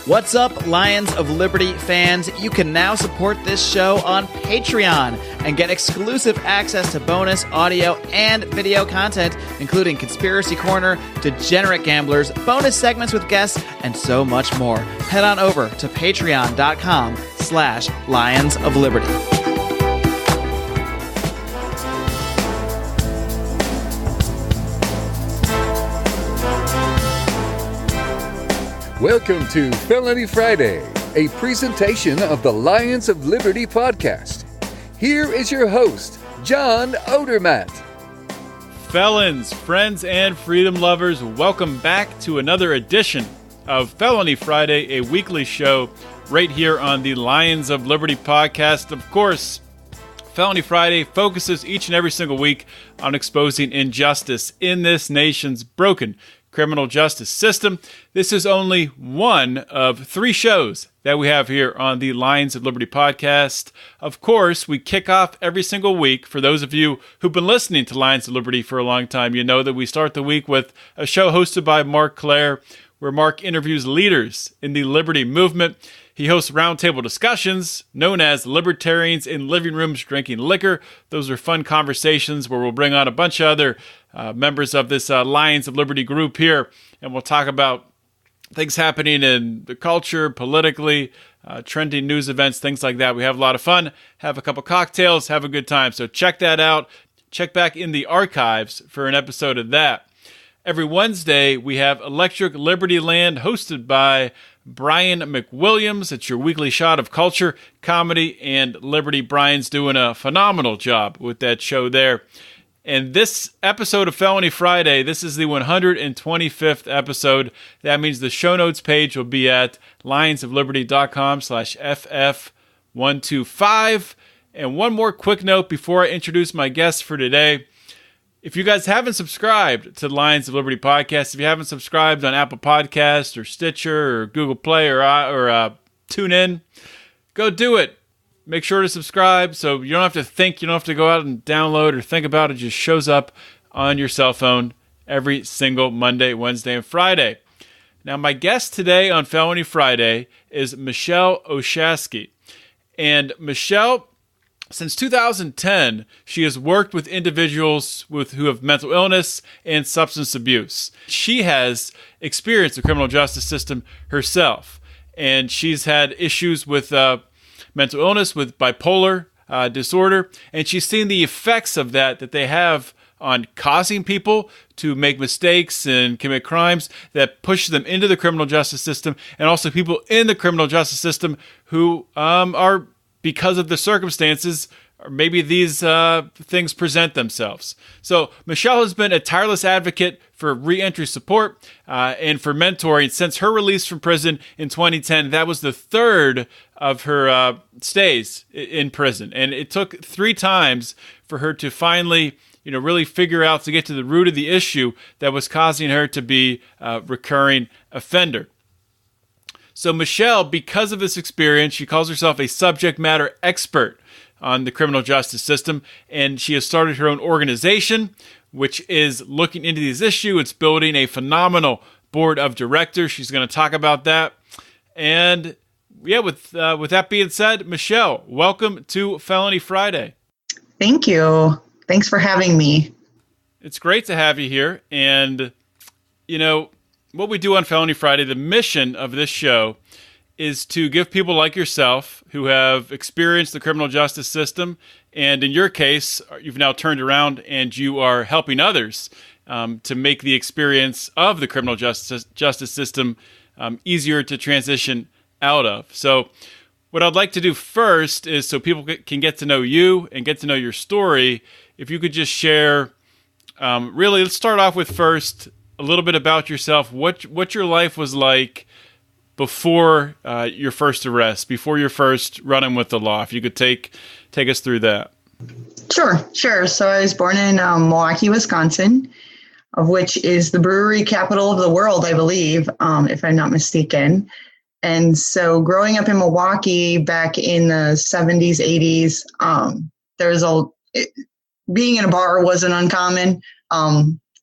What's up, Lions of Liberty fans? You can now support this show on Patreon and get exclusive access to bonus audio and video content, including Conspiracy Corner, Degenerate Gamblers, bonus segments with guests, and so much more. Head on over to patreon.com/Lions of Liberty. Welcome to Felony Friday, a presentation of the Lions of Liberty podcast. Here is your host, John Odermatt. Felons, friends, and freedom lovers, welcome back to another edition of Felony Friday, a weekly show right here on the Lions of Liberty podcast. Of course, Felony Friday focuses each and every single week on exposing injustice in this nation's broken criminal justice system. This is only one of three shows that we have here on the Lions of Liberty podcast. Of course, we kick off every single week. For those of you who've been listening to Lions of Liberty for a long time, you know that we start the week with a show hosted by Mark Claire, where Mark interviews leaders in the liberty movement. He hosts roundtable discussions known as Libertarians in Living Rooms Drinking Liquor. Those are fun conversations where we'll bring on a bunch of other members of this Lions of Liberty group here, and we'll talk about things happening in the culture, politically, trending news events, things like that. We have a lot of fun, have a couple cocktails, have a good time. So check that out. Check back in the archives for an episode of that. Every Wednesday, we have Electric Liberty Land, hosted by Brian McWilliams. It's your weekly shot of culture, comedy, and liberty. Brian's doing a phenomenal job with that show there. And this episode of Felony Friday, this is the 125th episode. That means the show notes page will be at lionsofliberty.com/FF125. And one more quick note before I introduce my guest for today. If you guys haven't subscribed to the Lions of Liberty podcast, if you haven't subscribed on Apple Podcasts or Stitcher or Google Play or TuneIn, go do it. Make sure to subscribe so you don't have to think, you don't have to go out and download or think about it. It just shows up on your cell phone every single Monday, Wednesday, and Friday. Now, my guest today on Felony Friday is Mishelle O'Shasky. And Mishelle, since 2010, she has worked with individuals who have mental illness and substance abuse. She has experienced the criminal justice system herself, and she's had issues with mental illness, with bipolar disorder, and she's seen the effects of that they have on causing people to make mistakes and commit crimes that push them into the criminal justice system, and also people in the criminal justice system who are, because of the circumstances, or maybe these things present themselves. So Mishelle has been a tireless advocate for reentry support and for mentoring since her release from prison in 2010. That was the third of her stays in prison. And it took 3 times for her to finally, really figure out, to get to the root of the issue that was causing her to be a recurring offender. So Mishelle, because of this experience, she calls herself a subject matter expert on the criminal justice system, and she has started her own organization, which is looking into these issues. It's building a phenomenal board of directors. She's going to talk about that. And yeah, with that being said, Mishelle, welcome to Felony Friday. Thank you. Thanks for having me. It's great to have you here. And, what we do on Felony Friday, the mission of this show is to give people like yourself who have experienced the criminal justice system, and in your case, you've now turned around and you are helping others to make the experience of the criminal justice system easier to transition out of. So what I'd like to do first is, so people can get to know you and get to know your story, if you could just share, really, let's start off with first a little bit about yourself, what your life was like before your first arrest, before your first run-in with the law. If you could take us through that. Sure. So I was born in Milwaukee, Wisconsin, of which is the brewery capital of the world, I believe, if I'm not mistaken. And so growing up in Milwaukee back in the 70s, 80s, being in a bar wasn't uncommon.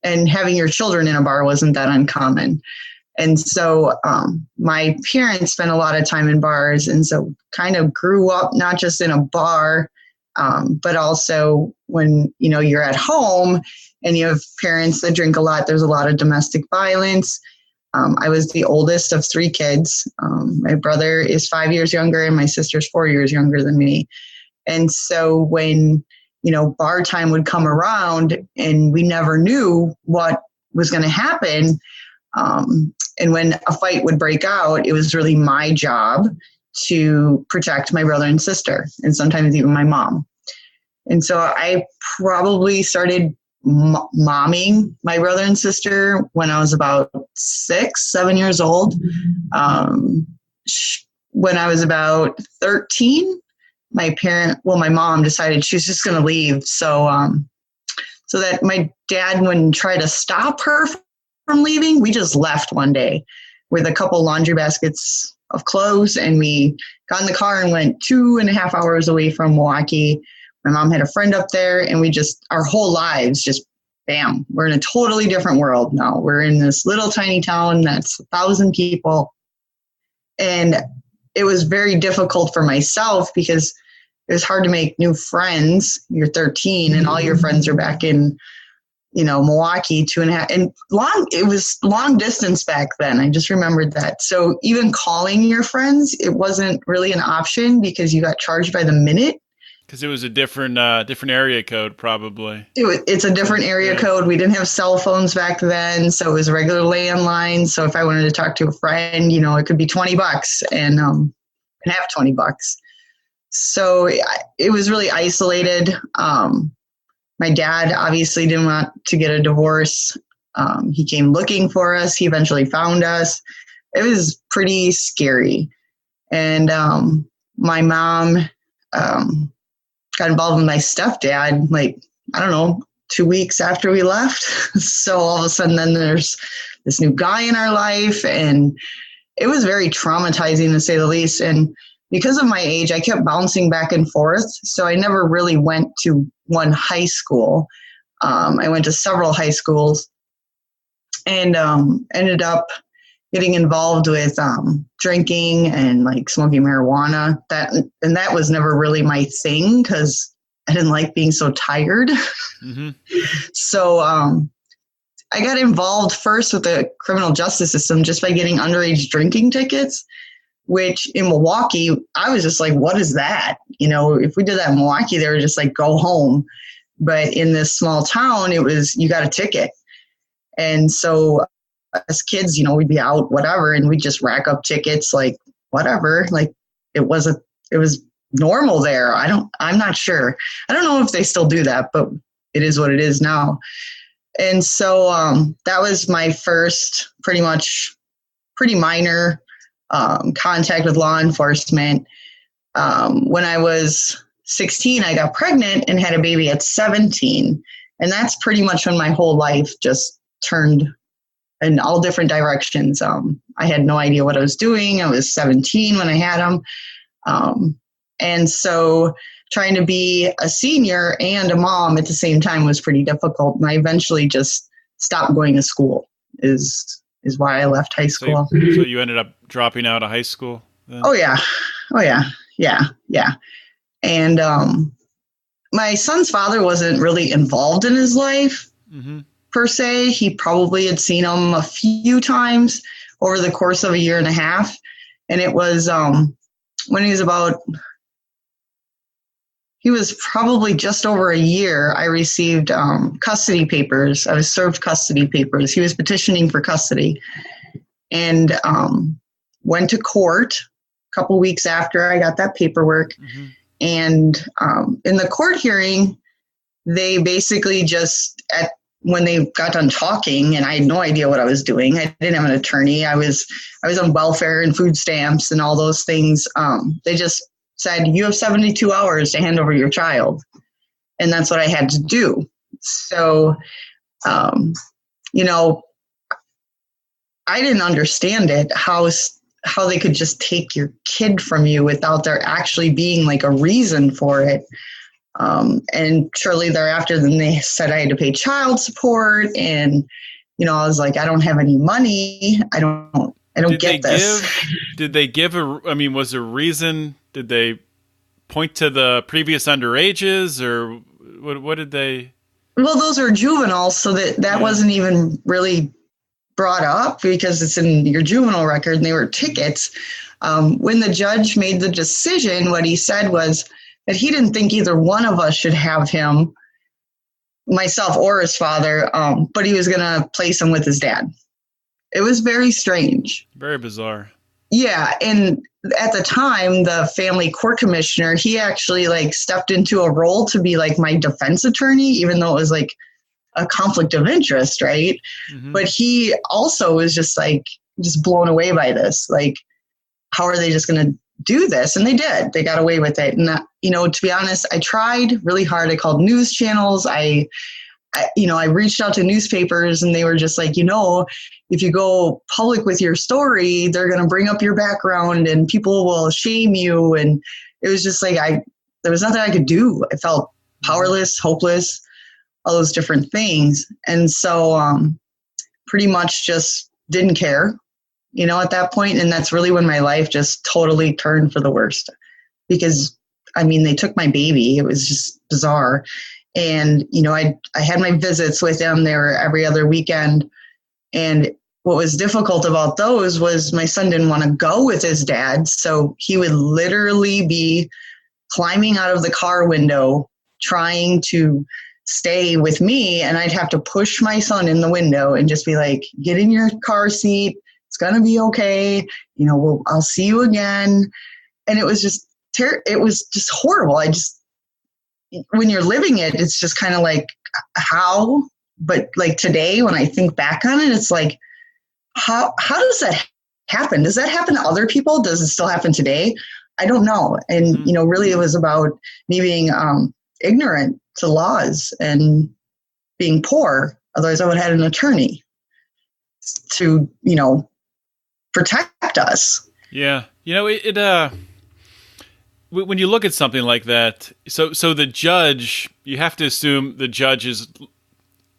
And having your children in a bar wasn't that uncommon. And so my parents spent a lot of time in bars, and so kind of grew up not just in a bar, but also when, you're at home and you have parents that drink a lot, there's a lot of domestic violence. I was the oldest of 3 kids. My brother is 5 years younger and my sister's 4 years younger than me. And so when, bar time would come around and we never knew what was going to happen. And when a fight would break out, it was really my job to protect my brother and sister, and sometimes even my mom. And so I probably started momming my brother and sister when I was about 6, 7 years old. When I was about 13, my mom decided she was just going to leave. So that my dad wouldn't try to stop her from leaving, we just left one day with a couple laundry baskets of clothes, and we got in the car and went 2.5 hours away from Milwaukee. My mom had a friend up there, and our whole lives just, bam, we're in a totally different world now. We're in this little tiny town that's 1,000 people. And it was very difficult for myself because it was hard to make new friends. You're 13 and all your friends are back in, Milwaukee, 2.5, and it was long distance back then. I just remembered that. So even calling your friends, it wasn't really an option because you got charged by the minute. Because it was a different area code, probably. It's a different area code. We didn't have cell phones back then, so it was a regular landline. So if I wanted to talk to a friend, it could be $20 and have $20. So it was really isolated. My dad obviously didn't want to get a divorce. He came looking for us. He eventually found us. It was pretty scary. And my mom got involved with my stepdad, 2 weeks after we left. So all of a sudden then there's this new guy in our life, and it was very traumatizing to say the least. And because of my age, I kept bouncing back and forth. So I never really went to one high school. I went to several high schools and ended up getting involved with drinking and smoking marijuana. That was never really my thing because I didn't like being so tired. Mm-hmm. So I got involved first with the criminal justice system just by getting underage drinking tickets, which in Milwaukee, I was just like, what is that? If we did that in Milwaukee, they were just like, go home. But in this small town, it was, you got a ticket. And so as kids, we'd be out, whatever, and we'd just rack up tickets, whatever. It was normal there. I'm not sure. I don't know if they still do that, but it is what it is now. And so that was my first pretty minor contact with law enforcement. When I was 16, I got pregnant and had a baby at 17. And that's pretty much when my whole life just turned in all different directions. I had no idea what I was doing. I was 17 when I had him. And so trying to be a senior and a mom at the same time was pretty difficult. And I eventually just stopped going to school is why I left high school. So you ended up dropping out of high school then? Oh yeah. And my son's father wasn't really involved in his life per se. He probably had seen him a few times over the course of a year and a half. And it was when he was probably just over a year, I received custody papers. I was served custody papers. He was petitioning for custody and went to court a couple weeks after I got that paperwork. Mm-hmm. And in the court hearing, they basically when they got done talking, and I had no idea what I was doing. I didn't have an attorney. I was on welfare and food stamps and all those things. They just said, you have 72 hours to hand over your child. And that's what I had to do. So, I didn't understand it, how they could just take your kid from you without there actually being a reason for it. And shortly thereafter, then they said I had to pay child support and, I was like, I don't have any money. I don't get this. Did they give was there a reason? Did they point to the previous underages, or what did they? Well, those are juveniles, so that wasn't even really brought up because it's in your juvenile record and they were tickets. When the judge made the decision, what he said was that he didn't think either one of us should have him, myself or his father, but he was going to place him with his dad. It was very strange. Very bizarre. Yeah. And at the time, the family court commissioner, he actually stepped into a role to be my defense attorney, even though it was a conflict of interest, right? Mm-hmm. But he also was just blown away by this. How are they just going to do this? And they did. They got away with it. And, to be honest, I tried really hard. I called news channels. I reached out to newspapers and they were just if you go public with your story, they're going to bring up your background and people will shame you. And it was just there was nothing I could do. I felt powerless, hopeless, all those different things. And so pretty much just didn't care, at that point. And that's really when my life just totally turned for the worst because, they took my baby. It was just bizarre. And, I had my visits with them. They were every other weekend. And what was difficult about those was my son didn't want to go with his dad. So he would literally be climbing out of the car window, trying to stay with me. And I'd have to push my son in the window and just be get in your car seat. It's going to be okay. I'll see you again. And it was just, it was just horrible. When you're living it, it's just kind of how, but today when I think back on it, it's how does that happen? Does that happen to other people? Does it still happen today? I don't know. And, really it was about me being ignorant to laws and being poor. Otherwise I would have had an attorney to, protect us. Yeah. When you look at something like that, so the judge, you have to assume the judge is,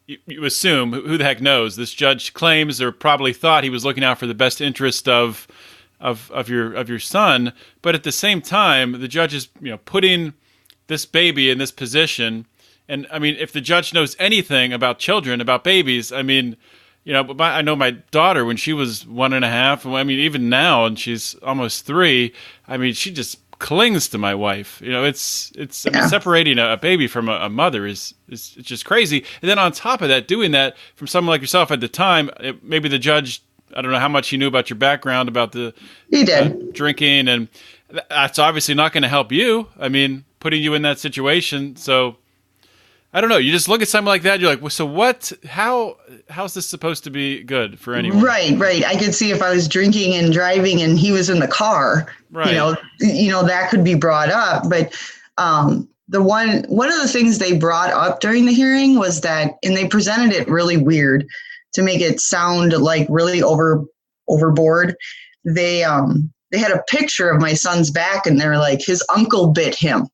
you assume, who the heck knows? This judge claims or probably thought he was looking out for the best interest of your son, but at the same time, the judge is putting this baby in this position, and if the judge knows anything about children, about babies, I know my daughter when she was 1.5, even now, and she's almost 3. She just clings to my wife. Separating a baby from a mother is just crazy. And then on top of that, doing that from someone like yourself at the time, maybe the judge, I don't know how much he knew about your background, about the drinking, and that's obviously not going to help you. Putting you in that situation. So I don't know. You just look at something like that. You're like, well, so what? How's this supposed to be good for anyone? Right. I could see if I was drinking and driving and he was in the car, right. That could be brought up. But one of the things they brought up during the hearing was that, and they presented it really weird to make it sound really overboard. They had a picture of my son's back and they're his uncle bit him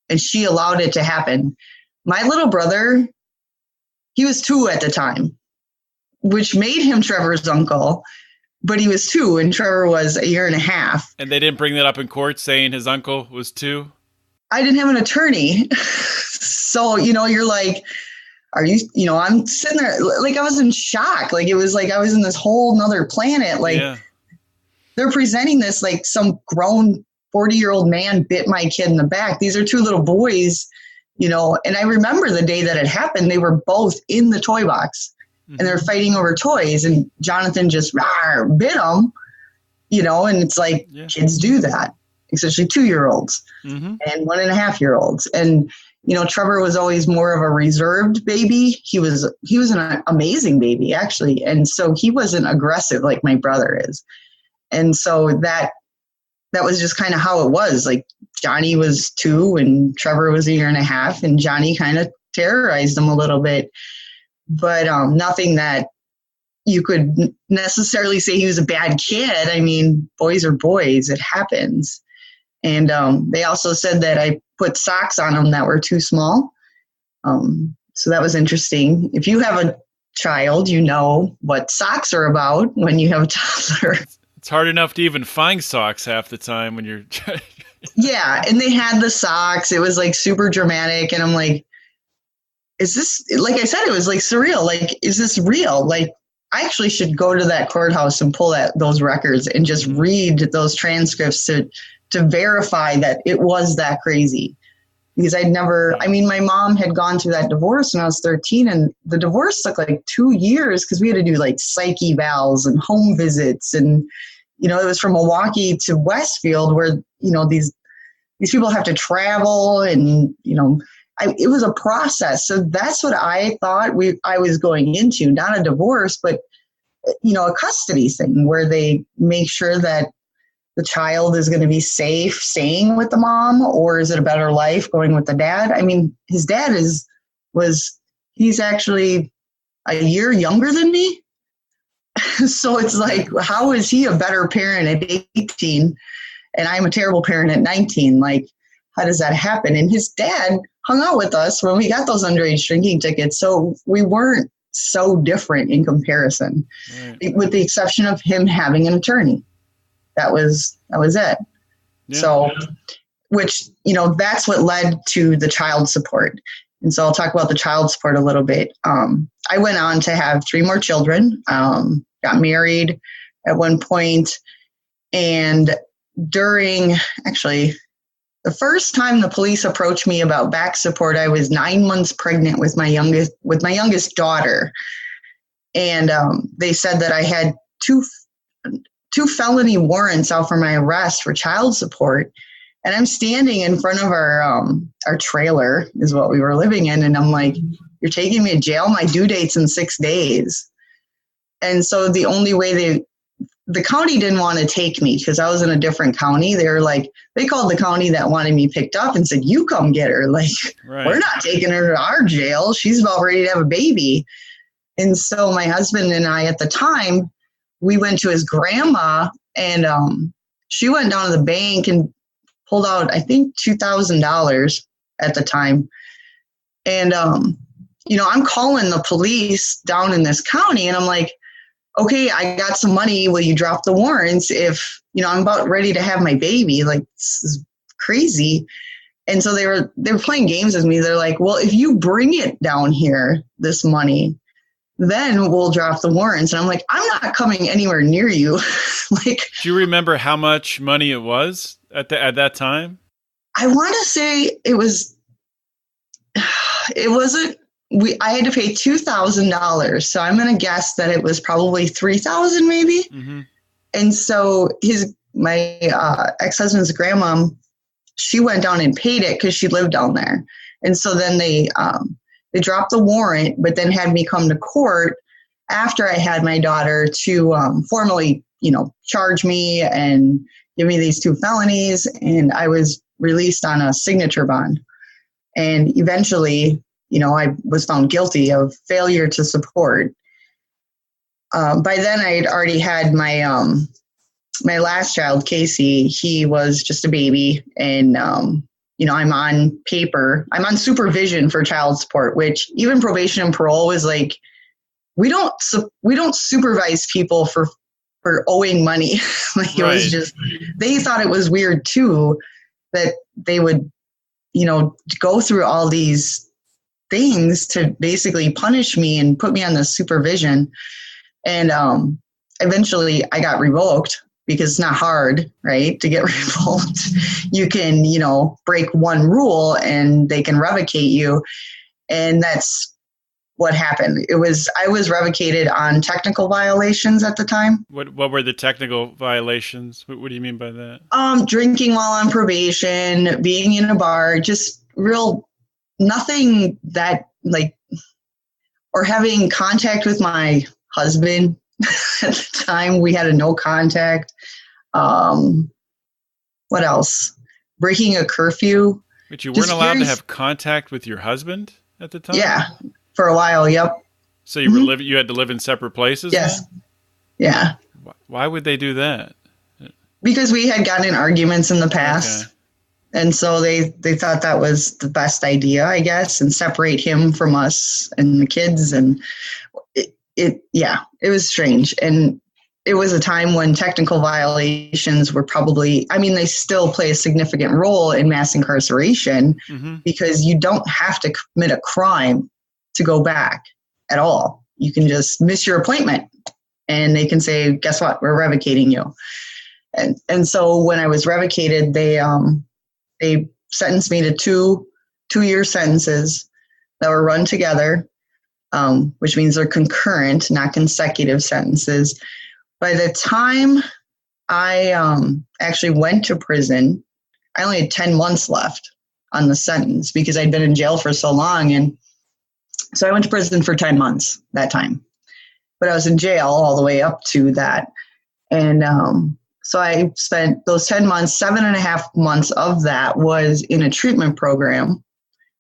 and she allowed it to happen. My little brother, he was 2 at the time, which made him Trevor's uncle, but he was 2 and Trevor was 1.5 years. And they didn't bring that up in court saying his uncle was 2? I didn't have an attorney. So, you're are you, I'm sitting there, I was in shock. It was I was in this whole nother planet. They're presenting this some grown 40-year-old man bit my kid in the back. These are 2 little boys. And I remember the day that it happened, they were both in the toy box and they're fighting over toys and Jonathan just bit them, and it's kids do that, especially 2-year-olds and 1.5-year-olds. And, Trevor was always more of a reserved baby. He was an amazing baby actually. And so he wasn't aggressive like my brother is. And so that was just kind of how it was. Johnny was 2 and Trevor was 1.5 years, and Johnny kind of terrorized him a little bit, but nothing that you could necessarily say he was a bad kid. Boys are boys. It happens. And they also said that I put socks on him that were too small. So that was interesting. If you have a child, you know what socks are about when you have a toddler. It's hard enough to even find socks half the time when you're. Yeah. And they had the socks. It was like super dramatic. And I'm like, is this, like I said, it was like surreal. Like, is this real? Like, I actually should go to that courthouse and pull those records and just read those transcripts to verify that it was that crazy. Because my mom had gone through that divorce when I was 13, and the divorce took like 2 years because we had to do like psych evals and home visits. And, you know, it was from Milwaukee to Westfield where, you know, these people have to travel and, you know, it was a process. So that's what I thought I was going into, not a divorce, but, you know, a custody thing where they make sure that the child is going to be safe staying with the mom, or is it a better life going with the dad? I mean, his dad he's actually a year younger than me. So it's like, how is he a better parent at 18 and I'm a terrible parent at 19? Like, how does that happen? And his dad hung out with us when we got those underage drinking tickets. So we weren't so different in comparison, with the exception of him having an attorney. That was it. Yeah. So, which, you know, that's what led to the child support. And so I'll talk about the child support a little bit. I went on to have 3 more children, got married at one point, and the first time the police approached me about back support, I was 9 months pregnant with my youngest daughter. And they said that I had two felony warrants out for my arrest for child support. And I'm standing in front of our trailer is what we were living in. And I'm like, you're taking me to jail? My due date's in 6 days. And so the only way the county didn't want to take me because I was in a different county. They were like, they called the county that wanted me picked up and said, you come get her. Like, We're not taking her to our jail. She's about ready to have a baby. And so my husband and I at the time, we went to his grandma, and she went down to the bank and pulled out, I think, $2,000 at the time. And, you know, I'm calling the police down in this county, and I'm like, okay, I got some money. Will you drop the warrants if, you know, I'm about ready to have my baby? Like, this is crazy. And so they were playing games with me. They're like, well, if you bring it down here, this money, then we'll drop the warrants. And I'm like, I'm not coming anywhere near you. Like, do you remember how much money it was at that time? I want to say it wasn't, I had to pay $2,000. So I'm going to guess that it was probably $3,000 maybe. Mm-hmm. And so my ex-husband's grandma, she went down and paid it because she lived down there. And so then they dropped the warrant, but then had me come to court after I had my daughter to formally, you know, charge me and give me these 2 felonies. And I was released on a signature bond. And eventually, you know, I was found guilty of failure to support. By then, I had already had my my last child, Casey. He was just a baby, and you know, I'm on supervision for child support, which even probation and parole was like, we don't supervise people for owing money. Like, it was just, they thought it was weird too that they would, you know, go through all these things to basically punish me and put me on the supervision. And eventually I got revoked because it's not hard, right, to get revoked. You can, you know, break one rule and they can revocate you. And that's what happened. I was revocated on technical violations at the time. What were the technical violations? What do you mean by that? Drinking while on probation, being in a bar, just nothing that, like, or having contact with my husband. At the time, we had a no contact. What else? Breaking a curfew. But you weren't allowed to have contact with your husband at the time? Yeah, for a while, yep. So you were you had to live in separate places? Yes. Then? Yeah. Why would they do that? Because we had gotten in arguments in the past. Okay. And so they thought that was the best idea, I guess, and separate him from us and the kids. And it was strange. And it was a time when technical violations were probably, they still play a significant role in mass incarceration because you don't have to commit a crime to go back at all. You can just miss your appointment and they can say, guess what? We're revocating you. And so when I was revocated, they sentenced me to two-year sentences that were run together, which means they're concurrent, not consecutive sentences. By the time I actually went to prison, I only had 10 months left on the sentence because I'd been in jail for so long. And so I went to prison for 10 months that time. But I was in jail all the way up to that. And so I spent those 10 months, 7.5 months of that was in a treatment program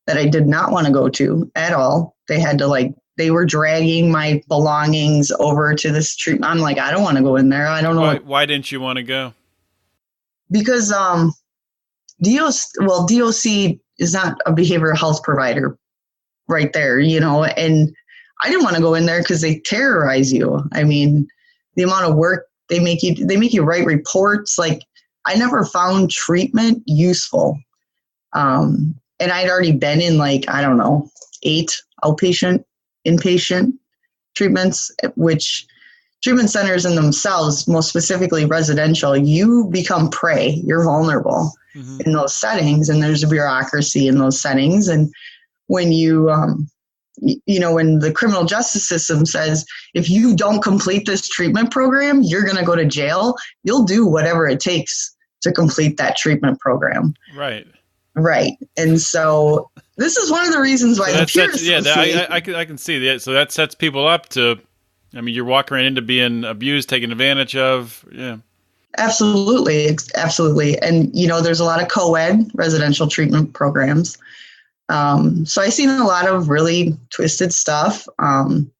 that I did not want to go to at all. They had to they were dragging my belongings over to this treatment. I'm like, I don't want to go in there. I don't know. Why didn't you want to go? Because DOC is not a behavioral health provider right there, and I didn't want to go in there because they terrorize you. The amount of work they make you write reports. I never found treatment useful. And I'd already been in 8 outpatient, inpatient treatments, which treatment centers in themselves, most specifically residential, you become prey. You're vulnerable in those settings, and there's a bureaucracy in those settings. And when you, when the criminal justice system says, if you don't complete this treatment program, you're going to go to jail, you'll do whatever it takes to complete that treatment program. Right. Right. And so this is one of the reasons why I can see that. So that sets people up to, you're walking right into being abused, taken advantage of. Yeah. Absolutely. Absolutely. And, there's a lot of co-ed residential treatment programs. So I've seen a lot of really twisted stuff in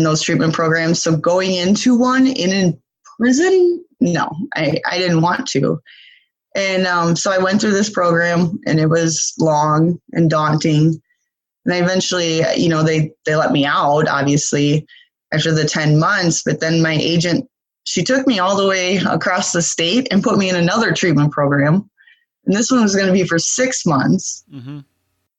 those treatment programs. So going into one in prison, no, I didn't want to. And so I went through this program, and it was long and daunting. And I eventually, they let me out, obviously, after the 10 months. But then my agent, she took me all the way across the state and put me in another treatment program. And this one was going to be for 6 months. Mm-hmm.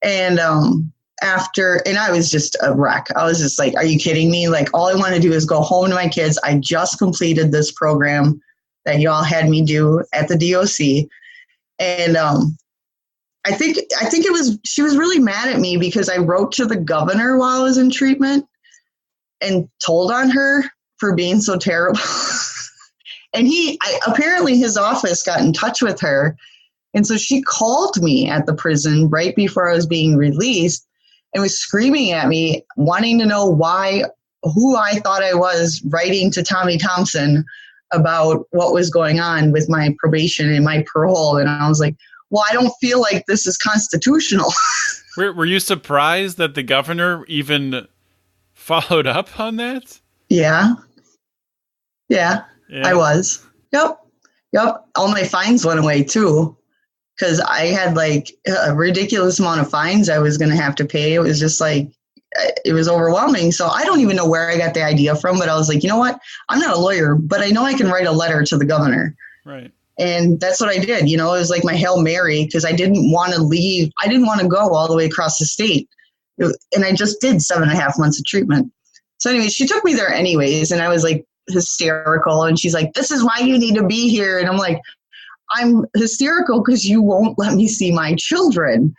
And and I was just a wreck. I was just like, are you kidding me? All I want to do is go home to my kids. I just completed this program that y'all had me do at the DOC. And I think she was really mad at me because I wrote to the governor while I was in treatment and told on her for being so terrible. And apparently his office got in touch with her. And so she called me at the prison right before I was being released and was screaming at me, wanting to know who I thought I was, writing to Tommy Thompson about what was going on with my probation and my parole. And I was like, well, I don't feel like this is constitutional. Were you surprised that the governor even followed up on that? Yeah, I was. Yep. All my fines went away too, because I had a ridiculous amount of fines I was going to have to pay. It was just it was overwhelming. So I don't even know where I got the idea from, but I was like, you know what? I'm not a lawyer, but I know I can write a letter to the governor. Right. And that's what I did. It was like my Hail Mary, because I didn't want to leave. I didn't want to go all the way across the state. And I just did 7.5 months of treatment. So anyway, she took me there anyways. And I was hysterical. And she's like, this is why you need to be here. And I'm like, I'm hysterical because you won't let me see my children.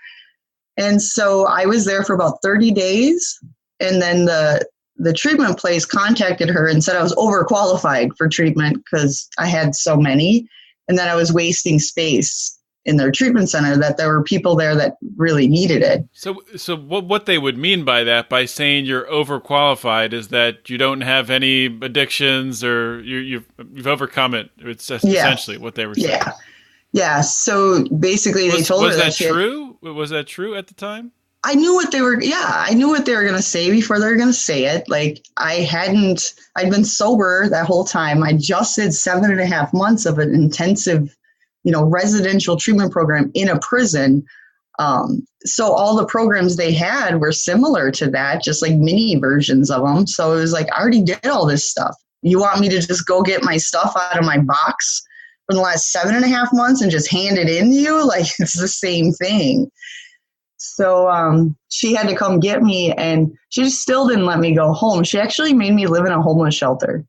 And so I was there for about 30 days. And then the treatment place contacted her and said I was overqualified for treatment because I had so many, and that I was wasting space in their treatment center, that there were people there that really needed it. So what they would mean by that, by saying you're overqualified, is that you don't have any addictions, or you've overcome it. It's essentially what they were saying. Yeah. So basically, they told her that. Was that true? Was that true at the time? I knew what they were. Yeah, I knew what they were going to say before they were going to say it. I'd been sober that whole time. I just did 7.5 months of an intensive, residential treatment program in a prison. So all the programs they had were similar to that, just like mini versions of them. So it was like, I already did all this stuff. You want me to just go get my stuff out of my box for the last 7.5 months and just hand it in to you? Like, it's the same thing. So she had to come get me, and she still didn't let me go home. She actually made me live in a homeless shelter.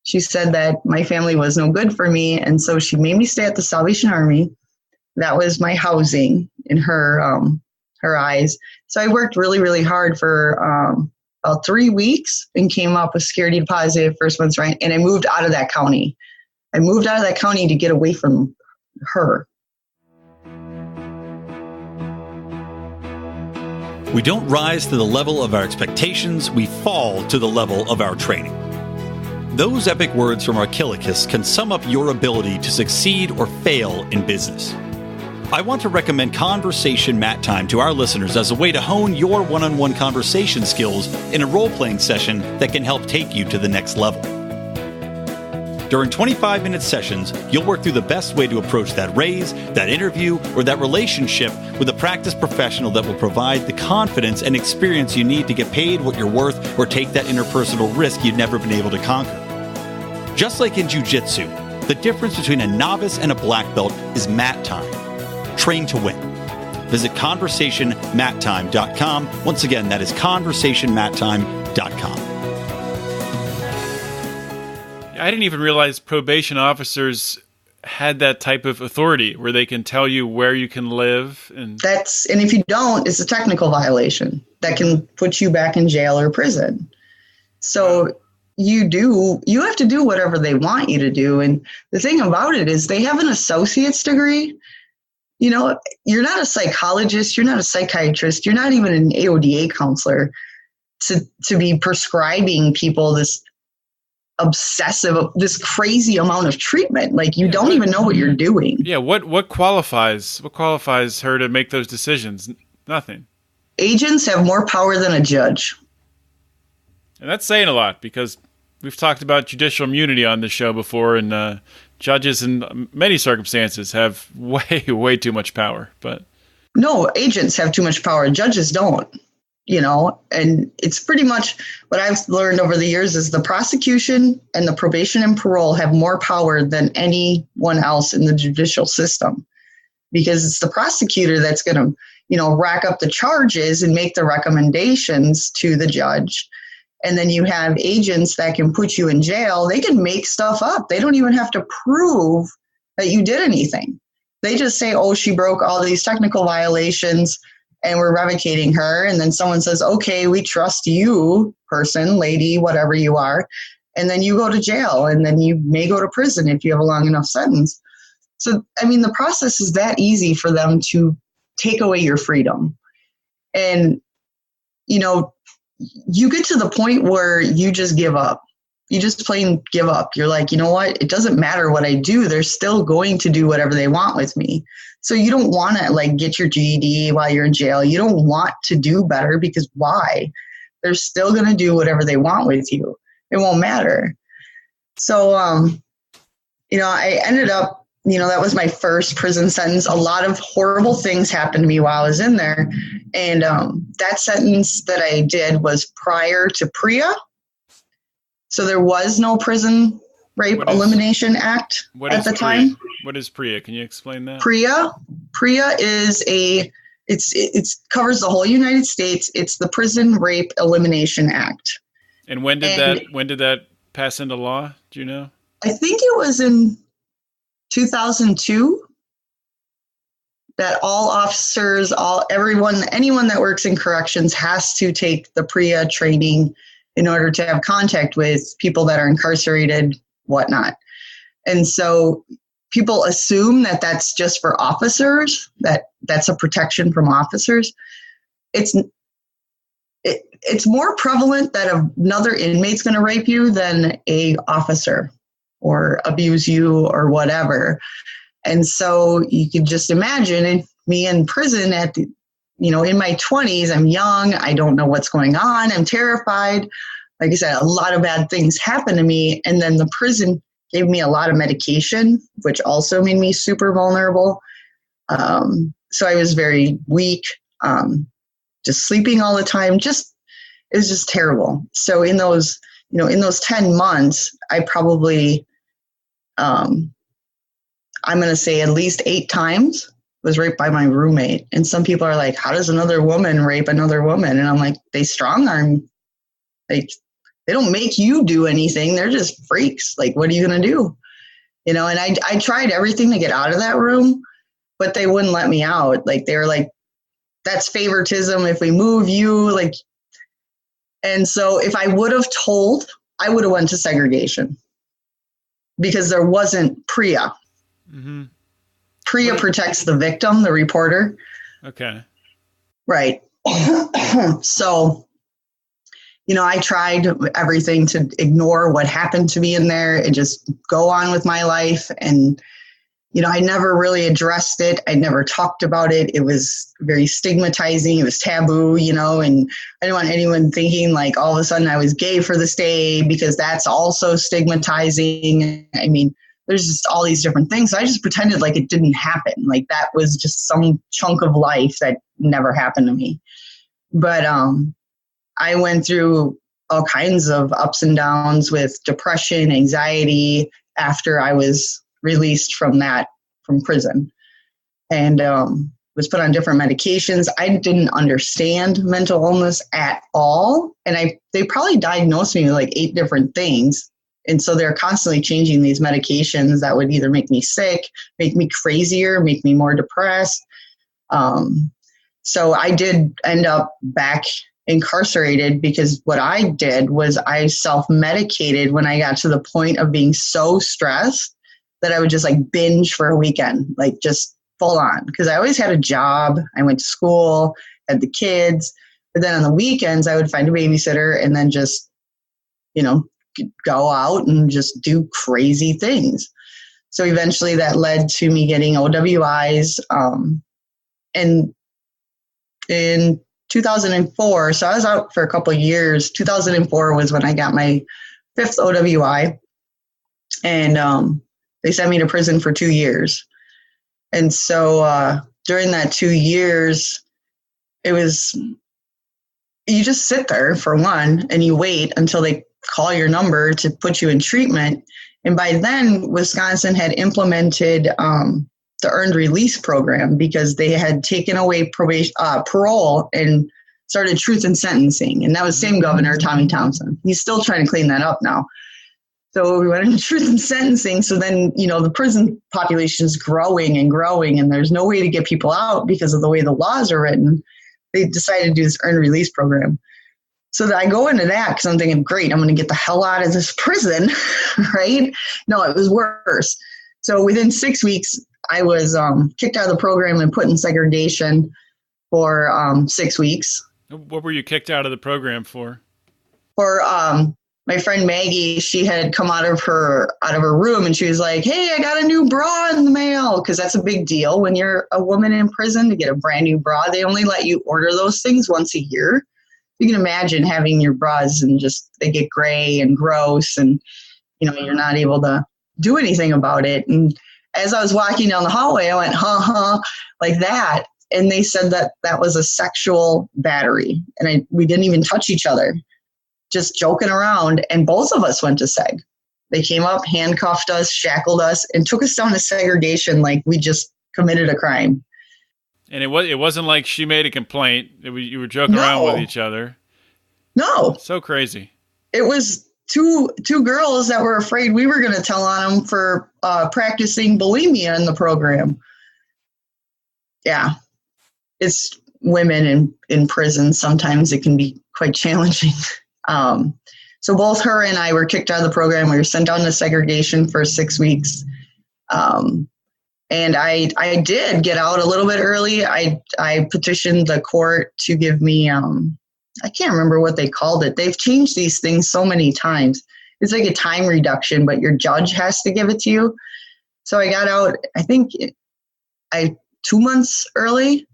She said that my family was no good for me, and so she made me stay at the Salvation Army. That was my housing in her eyes. So I worked really, really hard for about 3 weeks and came up with security deposit, first month's rent, and I moved out of that county. I moved out of that county to get away from her. We don't rise to the level of our expectations, we fall to the level of our training. Those epic words from Archilochus can sum up your ability to succeed or fail in business. I want to recommend Conversation Mat Time to our listeners as a way to hone your one-on-one conversation skills in a role-playing session that can help take you to the next level. During 25-minute sessions, you'll work through the best way to approach that raise, that interview, or that relationship with a practiced professional that will provide the confidence and experience you need to get paid what you're worth or take that interpersonal risk you've never been able to conquer. Just like in jiu-jitsu, the difference between a novice and a black belt is mat time. Train to win. Visit conversationmattime.com. Once again, that is conversationmattime.com. I didn't even realize probation officers had that type of authority where they can tell you where you can live. And if you don't, it's a technical violation that can put you back in jail or prison. So you have to do whatever they want you to do. And the thing about it is they have an associate's degree. You know, you're not a psychologist, you're not a psychiatrist, you're not even an AODA counselor to be prescribing people this crazy amount of treatment. Like, you don't even know what you're doing. Yeah. What qualifies her to make those decisions? Nothing. Agents have more power than a judge. And that's saying a lot, because we've talked about judicial immunity on this show before, and judges in many circumstances have way too much power. But no, agents have too much power. Judges don't. You know, and it's pretty much what I've learned over the years is the prosecution and the probation and parole have more power than anyone else in the judicial system, because it's the prosecutor that's going to, rack up the charges and make the recommendations to the judge. And then you have agents that can put you in jail. They can make stuff up. They don't even have to prove that you did anything. They just say, oh, she broke all these technical violations, and we're revocating her. And then someone says, okay, we trust you, person, lady, whatever you are. And then you go to jail, and then you may go to prison if you have a long enough sentence. So, the process is that easy for them to take away your freedom. And, you get to the point where you just give up. You just plain give up. You're like, you know what? It doesn't matter what I do. They're still going to do whatever they want with me. So you don't want to get your GED while you're in jail. You don't want to do better, because why? They're still going to do whatever they want with you. It won't matter. So, I ended up, that was my first prison sentence. A lot of horrible things happened to me while I was in there. And that sentence that I did was prior to PREA. So there was no Prison Rape Elimination Act at the time. What is PREA? Can you explain that? PREA is it covers the whole United States. It's the Prison Rape Elimination Act. And when did that pass into law? Do you know? I think it was in 2002 that all officers, anyone that works in corrections has to take the PREA training in order to have contact with people that are incarcerated, whatnot. And so people assume that that's just for officers, that's a protection from officers. It's more prevalent that another inmate's going to rape you than a officer or abuse you or whatever. And so you can just imagine me in prison in my 20s, I'm young, I don't know what's going on, I'm terrified. Like I said, a lot of bad things happened to me. And then the prison gave me a lot of medication, which also made me super vulnerable. So I was very weak, just sleeping all the time. It was just terrible. So in those 10 months, I probably, I'm going to say at least 8 times was raped by my roommate. And some people are like, how does another woman rape another woman? And I'm like, they strong arm. Like, they don't make you do anything. They're just freaks. Like, what are you going to do? And I tried everything to get out of that room, but they wouldn't let me out. Like, they were like, that's favoritism. If we move you, like, and so if I would have told, I would have went to segregation because there wasn't PREA. Mm-hmm. PREA protects the victim, the reporter. Okay. Right. So, I tried everything to ignore what happened to me in there and just go on with my life. And, I never really addressed it. I never talked about it. It was very stigmatizing. It was taboo, and I didn't want anyone thinking like all of a sudden I was gay for this day because that's also stigmatizing. I mean, there's just all these different things. So I just pretended like it didn't happen. Like that was just some chunk of life that never happened to me. But I went through all kinds of ups and downs with depression, anxiety after I was released from prison, and was put on different medications. I didn't understand mental illness at all. And they probably diagnosed me with like 8 different things. And so they're constantly changing these medications that would either make me sick, make me crazier, make me more depressed. So I did end up back incarcerated because what I did was I self-medicated when I got to the point of being so stressed that I would just like binge for a weekend, like just full on. Because I always had a job. I went to school, had the kids. But then on the weekends, I would find a babysitter and then just, go out and just do crazy things. So eventually that led to me getting OWIs. And in 2004, so I was out for a couple of years. 2004 was when I got my 5th OWI. And they sent me to prison for 2 years. And so during that 2 years, you just sit there for one, and you wait until they call your number to put you in treatment. And by then, Wisconsin had implemented the earned release program because they had taken away parole and started truth in sentencing. And that was same governor, Tommy Thompson. He's still trying to clean that up now. So we went into truth in sentencing. So then, the prison population is growing and growing, and there's no way to get people out because of the way the laws are written. They decided to do this earned release program. So I go into that because I'm thinking, great, I'm going to get the hell out of this prison, right? No, it was worse. So within 6 weeks, I was kicked out of the program and put in segregation for 6 weeks. What were you kicked out of the program for? For my friend Maggie, she had come out of her room and she was like, hey, I got a new bra in the mail. Because that's a big deal when you're a woman in prison to get a brand new bra. They only let you order those things once a year. You can imagine having your bras and just they get gray and gross and, you're not able to do anything about it. And as I was walking down the hallway, I went, like that. And they said that was a sexual battery. And we didn't even touch each other, just joking around. And both of us went to seg. They came up, handcuffed us, shackled us, and took us down to segregation like we just committed a crime. And it wasn't like she made a complaint. You were joking around with each other. No. So crazy. It was two girls that were afraid we were going to tell on them for practicing bulimia in the program. Yeah. It's women in prison. Sometimes it can be quite challenging. So both her and I were kicked out of the program. We were sent down to segregation for 6 weeks. And I did get out a little bit early. I petitioned the court to give me, I can't remember what they called it. They've changed these things so many times. It's like a time reduction, but your judge has to give it to you. So I got out, I think 2 months early.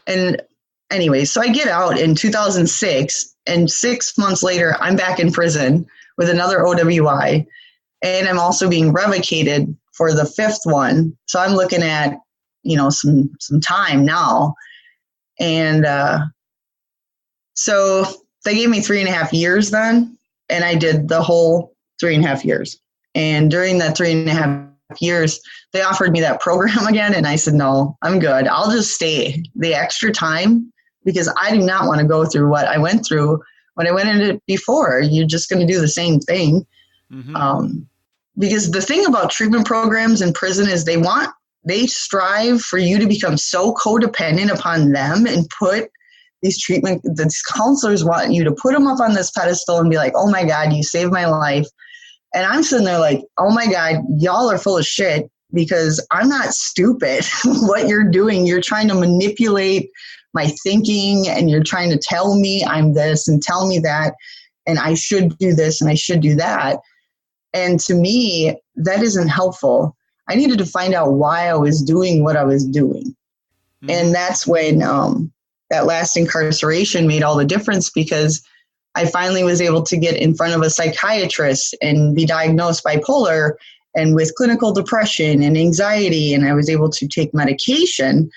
And anyway, so I get out in 2006, and 6 months later, I'm back in prison with another OWI. And I'm also being revocated for the 5th one. So I'm looking at, some time now. And so they gave me 3.5 years then, and I did the whole 3.5 years. And during that 3.5 years, they offered me that program again, and I said, no, I'm good. I'll just stay the extra time because I do not want to go through what I went through when I went into it before. You're just going to do the same thing. Mm-hmm. Because the thing about treatment programs in prison is they strive for you to become so codependent upon them and put these counselors want you to put them up on this pedestal and be like, oh my God, you saved my life. And I'm sitting there like, oh my God, y'all are full of shit because I'm not stupid. What you're doing, you're trying to manipulate my thinking and you're trying to tell me I'm this and tell me that, and I should do this and I should do that. And to me, that isn't helpful. I needed to find out why I was doing what I was doing. Mm-hmm. And that's when that last incarceration made all the difference, because I finally was able to get in front of a psychiatrist and be diagnosed bipolar and with clinical depression and anxiety. And I was able to take medication,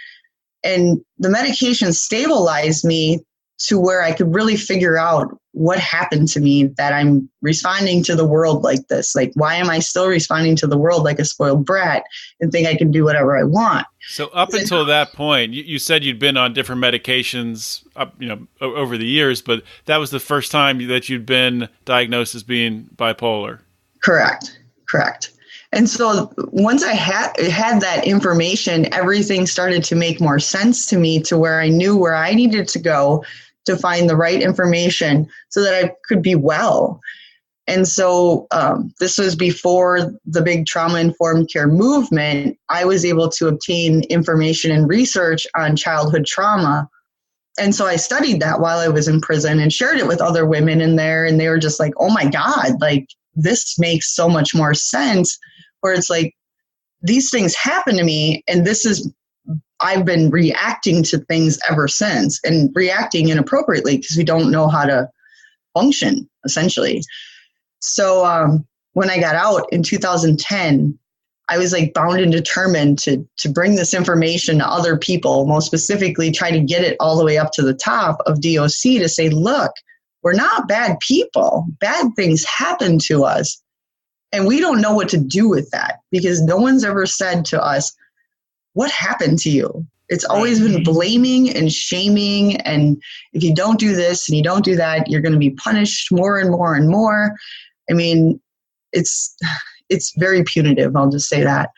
and the medication stabilized me to where I could really figure out what happened to me, that I'm responding to the world like this. Like, why am I still responding to the world like a spoiled brat and think I can do whatever I want? So up until that point, you said you'd been on different medications over the years, but that was the first time that you'd been diagnosed as being bipolar. Correct. And so once I had that information, everything started to make more sense to me, to where I knew where I needed to go to find the right information so that I could be well. And so this was before the big trauma-informed care movement. I was able to obtain information and research on childhood trauma. And so I studied that while I was in prison and shared it with other women in there. And they were just like, oh my God, like this makes so much more sense. Where it's like, these things happen to me, and I've been reacting to things ever since, and reacting inappropriately because we don't know how to function, essentially. So when I got out in 2010, I was like bound and determined to bring this information to other people, most specifically try to get it all the way up to the top of DOC to say, look, we're not bad people. Bad things happen to us. And we don't know what to do with that, because no one's ever said to us, what happened to you? It's always been blaming and shaming. And if you don't do this and you don't do that, you're going to be punished more and more and more. I mean, it's very punitive. I'll just say that.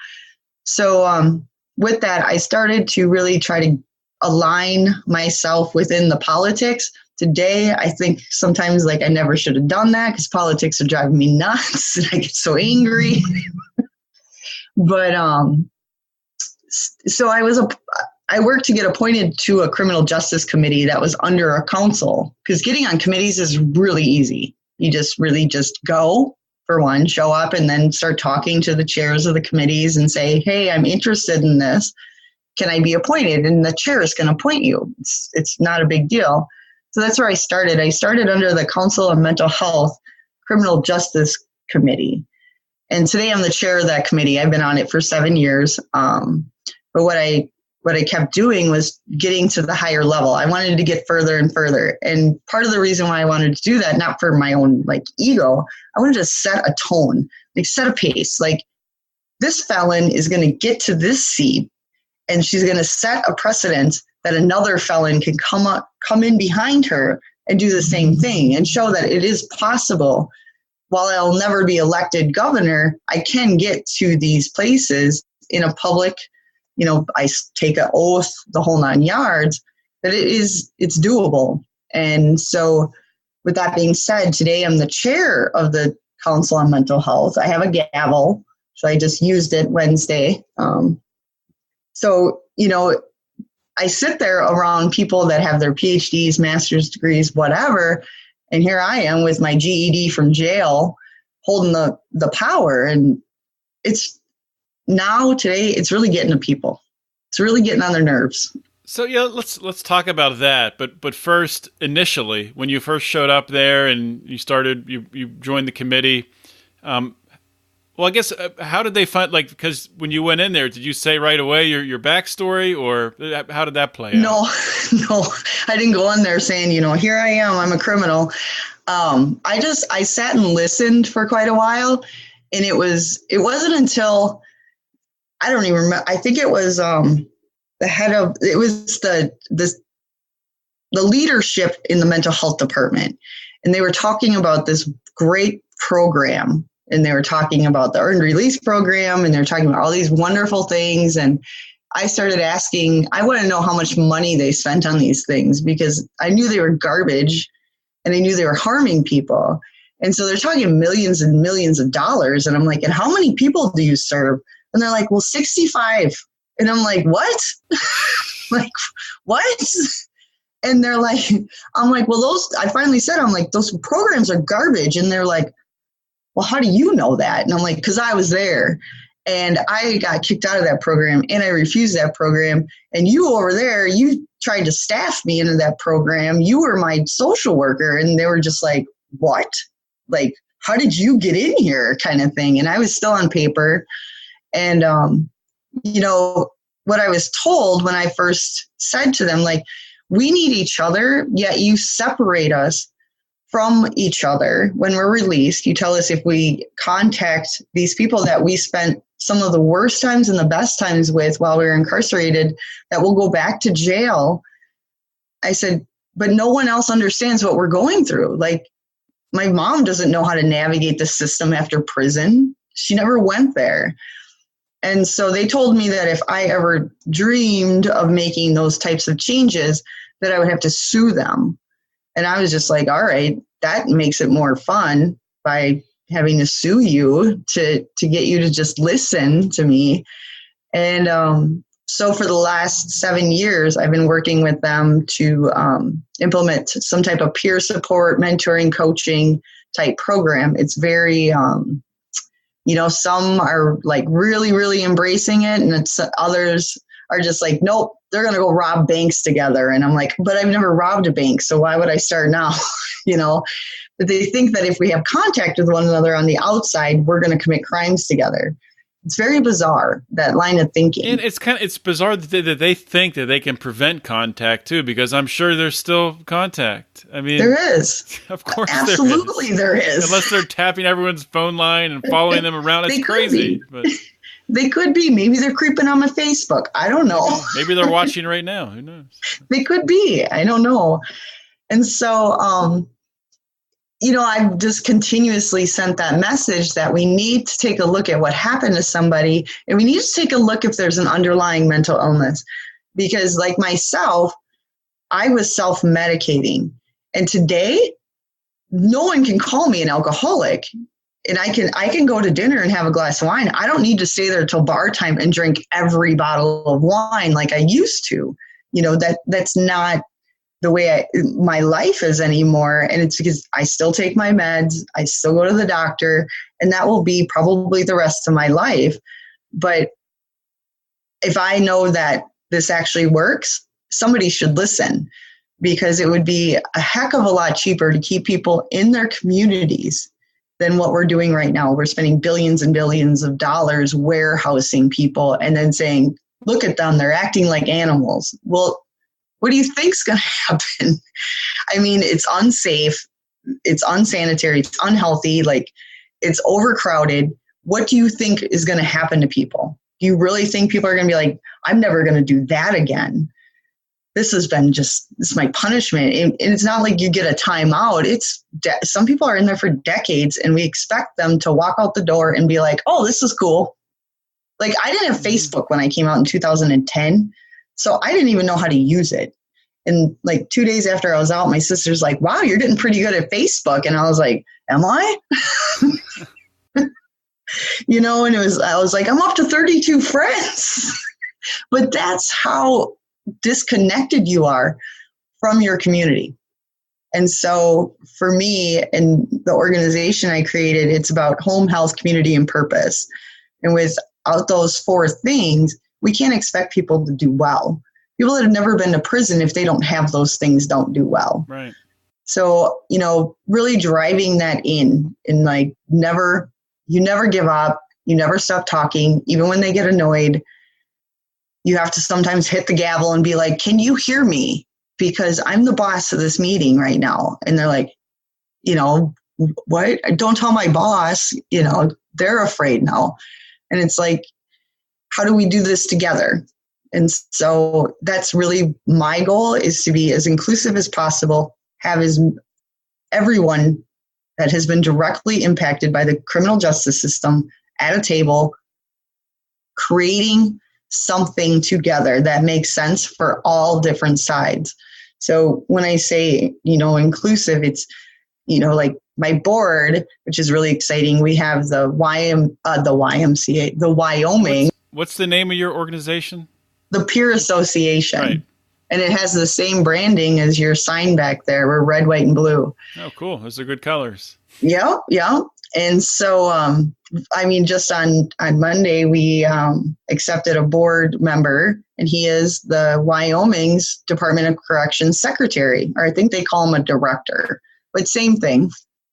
So with that, I started to really try to align myself within the politics. Today, I think sometimes like I never should have done that, because politics are driving me nuts and I get so angry. But so I worked to get appointed to a criminal justice committee that was under a council, because getting on committees is really easy. You just really just go, for one, show up, and then start talking to the chairs of the committees and say, hey, I'm interested in this. Can I be appointed? And the chair is going to appoint you. It's not a big deal. So that's where I started. I started under the Council on Mental Health Criminal Justice Committee. And today I'm the chair of that committee. I've been on it for 7 years. But what I kept doing was getting to the higher level. I wanted to get further and further. And part of the reason why I wanted to do that, not for my own like ego, I wanted to set a tone, like set a pace. Like, this felon is going to get to this seat, and she's going to set a precedent that another felon can come in behind her and do the same thing, and show that it is possible. While I'll never be elected governor, I can get to these places in a public, I take an oath, the whole 9 yards, that it's doable. And so with that being said, today I'm the chair of the Council on Mental Health. I have a gavel, so I just used it Wednesday. I sit there around people that have their PhDs, master's degrees, whatever, and here I am with my GED from jail holding the power. And today, it's really getting to people. It's really getting on their nerves. So yeah, let's talk about that. But first, initially, when you first showed up there and you joined the committee, what Well, I guess, how did they find, like, because when you went in there, did you say right away your backstory, or how did that play out? No, I didn't go in there saying, here I am, I'm a criminal. I sat and listened for quite a while, and it wasn't until, I don't even remember, I think it was the leadership in the mental health department, and they were talking about this great program. And they were talking about the earned release program, and they're talking about all these wonderful things. And I started asking, I want to know how much money they spent on these things, because I knew they were garbage and I knew they were harming people. And so they're talking millions and millions of dollars. And I'm like, and how many people do you serve? And they're like, well, 65. And I'm like, what? Like, what? And they're like, I'm like, well, I finally said, I'm like, those programs are garbage. And they're like, well, how do you know that? And I'm like, because I was there, and I got kicked out of that program, and I refused that program. And you over there, you tried to staff me into that program. You were my social worker. And they were just like, what? Like, how did you get in here, kind of thing? And I was still on paper. And, what I was told when I first said to them, like, we need each other, yet you separate us from each other when we're released. You tell us if we contact these people that we spent some of the worst times and the best times with while we were incarcerated, that we'll go back to jail. I said, but no one else understands what we're going through. Like, my mom doesn't know how to navigate the system after prison. She never went there. And so they told me that if I ever dreamed of making those types of changes, that I would have to sue them. And I was just like, all right, that makes it more fun by having to sue you to get you to just listen to me. And so for the last 7 years, I've been working with them to implement some type of peer support, mentoring, coaching type program. It's very, some are like really, really embracing it, and others are just like, nope, they're going to go rob banks together. And I'm like, but I've never robbed a bank, so why would I start now? But they think that if we have contact with one another on the outside, we're going to commit crimes together. It's very bizarre, that line of thinking. And it's bizarre that they think that they can prevent contact too, because I'm sure there's still contact. I mean, there is. Of course, absolutely there is. Unless they're tapping everyone's phone line and following them around, it's crazy. But they could be. Maybe they're creeping on my Facebook. I don't know. Maybe they're watching right now. Who knows? They could be. I don't know. And so, I've just continuously sent that message that we need to take a look at what happened to somebody, and we need to take a look if there's an underlying mental illness. Because like myself, I was self-medicating. And today, no one can call me an alcoholic. And I can go to dinner and have a glass of wine. I don't need to stay there till bar time and drink every bottle of wine like I used to. That's not the way my life is anymore. And it's because I still take my meds. I still go to the doctor, and that will be probably the rest of my life. But if I know that this actually works, somebody should listen, because it would be a heck of a lot cheaper to keep people in their communities than what we're doing right now. We're spending billions and billions of dollars warehousing people and then saying, look at them, they're acting like animals. Well, what do you think's going to happen? I mean, it's unsafe, it's unsanitary, it's unhealthy, like it's overcrowded. What do you think is going to happen to people? Do you really think people are going to be like, I'm never going to do that again? This is my punishment. And it's not like you get a timeout. Some people are in there for decades, and we expect them to walk out the door and be like, oh, this is cool. Like, I didn't have Facebook when I came out in 2010. So I didn't even know how to use it. And like 2 days after I was out, my sister's like, wow, you're getting pretty good at Facebook. And I was like, am I? And I was like, I'm up to 32 friends. But that's how disconnected you are from your community. And so for me and the organization I created, it's about home, health, community, and purpose. And without those 4 things, we can't expect people to do well. People that have never been to prison, if they don't have those things, don't do well. Right. So, really driving that in, and like you never give up. You never stop talking. Even when they get annoyed, you have to sometimes hit the gavel and be like, can you hear me? Because I'm the boss of this meeting right now. And they're like, what? Don't tell my boss. They're afraid now. And it's like, how do we do this together? And so that's really my goal, is to be as inclusive as possible, have everyone that has been directly impacted by the criminal justice system at a table, creating something together that makes sense for all different sides. So when I say, inclusive, it's, like my board, which is really exciting. We have the YMCA, the Wyoming. What's the name of your organization? The Peer Association. Right. And it has the same branding as your sign back there. We're red, white, and blue. Oh, cool. Those are good colors. Yeah. And so, just on Monday, we accepted a board member, and he is the Wyoming's Department of Corrections secretary, or I think they call him a director, but same thing.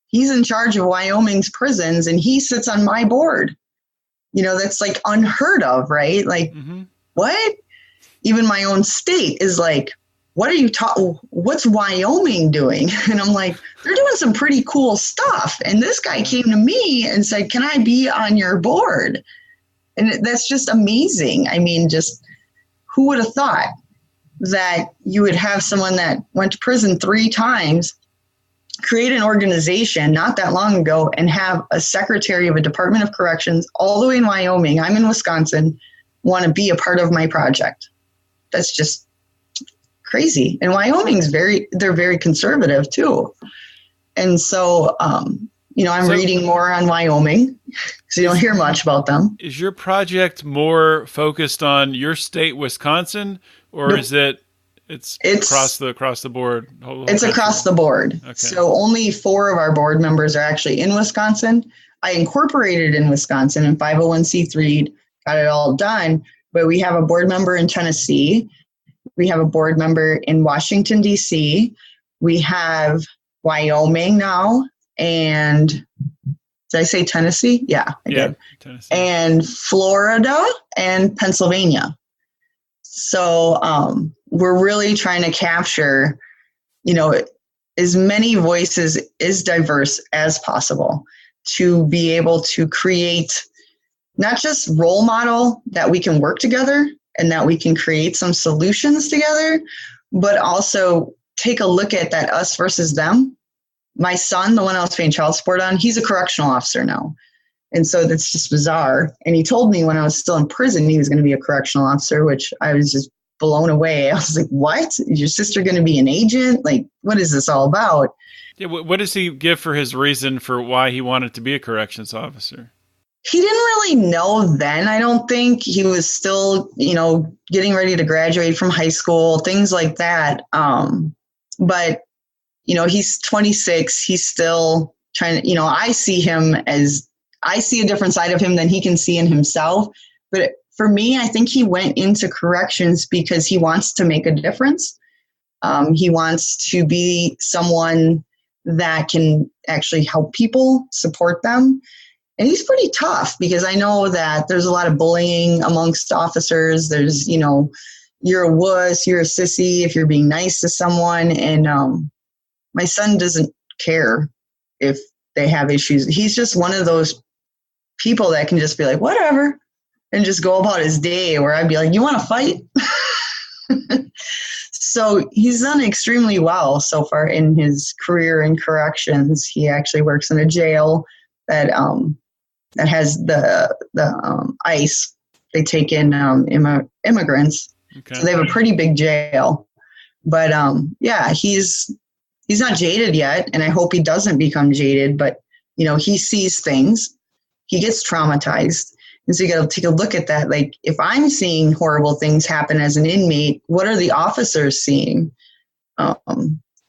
He's in charge of Wyoming's prisons, and he sits on my board. That's like unheard of, right? Like, What? Even my own state is like, what's Wyoming doing? And I'm like, they're doing some pretty cool stuff. And this guy came to me and said, can I be on your board? And that's just amazing. Just who would have thought that you would have someone that went to prison 3 times, create an organization not that long ago, and have a secretary of a Department of Corrections all the way in Wyoming, I'm in Wisconsin, want to be a part of my project. That's just crazy. And Wyoming's they're very conservative too. And so, I'm reading more on Wyoming because you don't hear much about them. Is your project more focused on your state, Wisconsin, or Nope. is it's across the board? It's across the board. Okay. So only 4 of our board members are actually in Wisconsin. I incorporated in Wisconsin and 501c3, got it all done. But we have a board member in Tennessee. We have a board member in Washington, D.C. We have Wyoming now. And did I say Tennessee? Yeah, I did. Tennessee. And Florida and Pennsylvania. So we're really trying to capture, as many voices, as diverse as possible, to be able to create not just role model that we can work together and that we can create some solutions together, but also take a look at that us versus them. My son, the one I was paying child support on, he's a correctional officer now. And so that's just bizarre. And he told me when I was still in prison, he was going to be a correctional officer, which I was just blown away. I was like, what? Is your sister going to be an agent? Like, what is this all about? Yeah, what does he give for his reason for why he wanted to be a corrections officer? He didn't really know then, I don't think. He was still, getting ready to graduate from high school, things like that. But, he's 26. He's still trying to, I see a different side of him than he can see in himself. But for me, I think he went into corrections because he wants to make a difference. He wants to be someone that can actually help people, support them. And he's pretty tough because I know that there's a lot of bullying amongst officers. There's, you're a wuss, you're a sissy if you're being nice to someone. And my son doesn't care if they have issues. He's just one of those people that can just be like, whatever, and just go about his day, where I'd be like, you want to fight? So he's done extremely well so far in his career in corrections. He actually works in a jail that has the ICE. They take in immigrants. Okay. So they have a pretty big jail. But he's not jaded yet, and I hope he doesn't become jaded. But he sees things, he gets traumatized, and so you got to take a look at that. Like, if I'm seeing horrible things happen as an inmate, what are the officers seeing?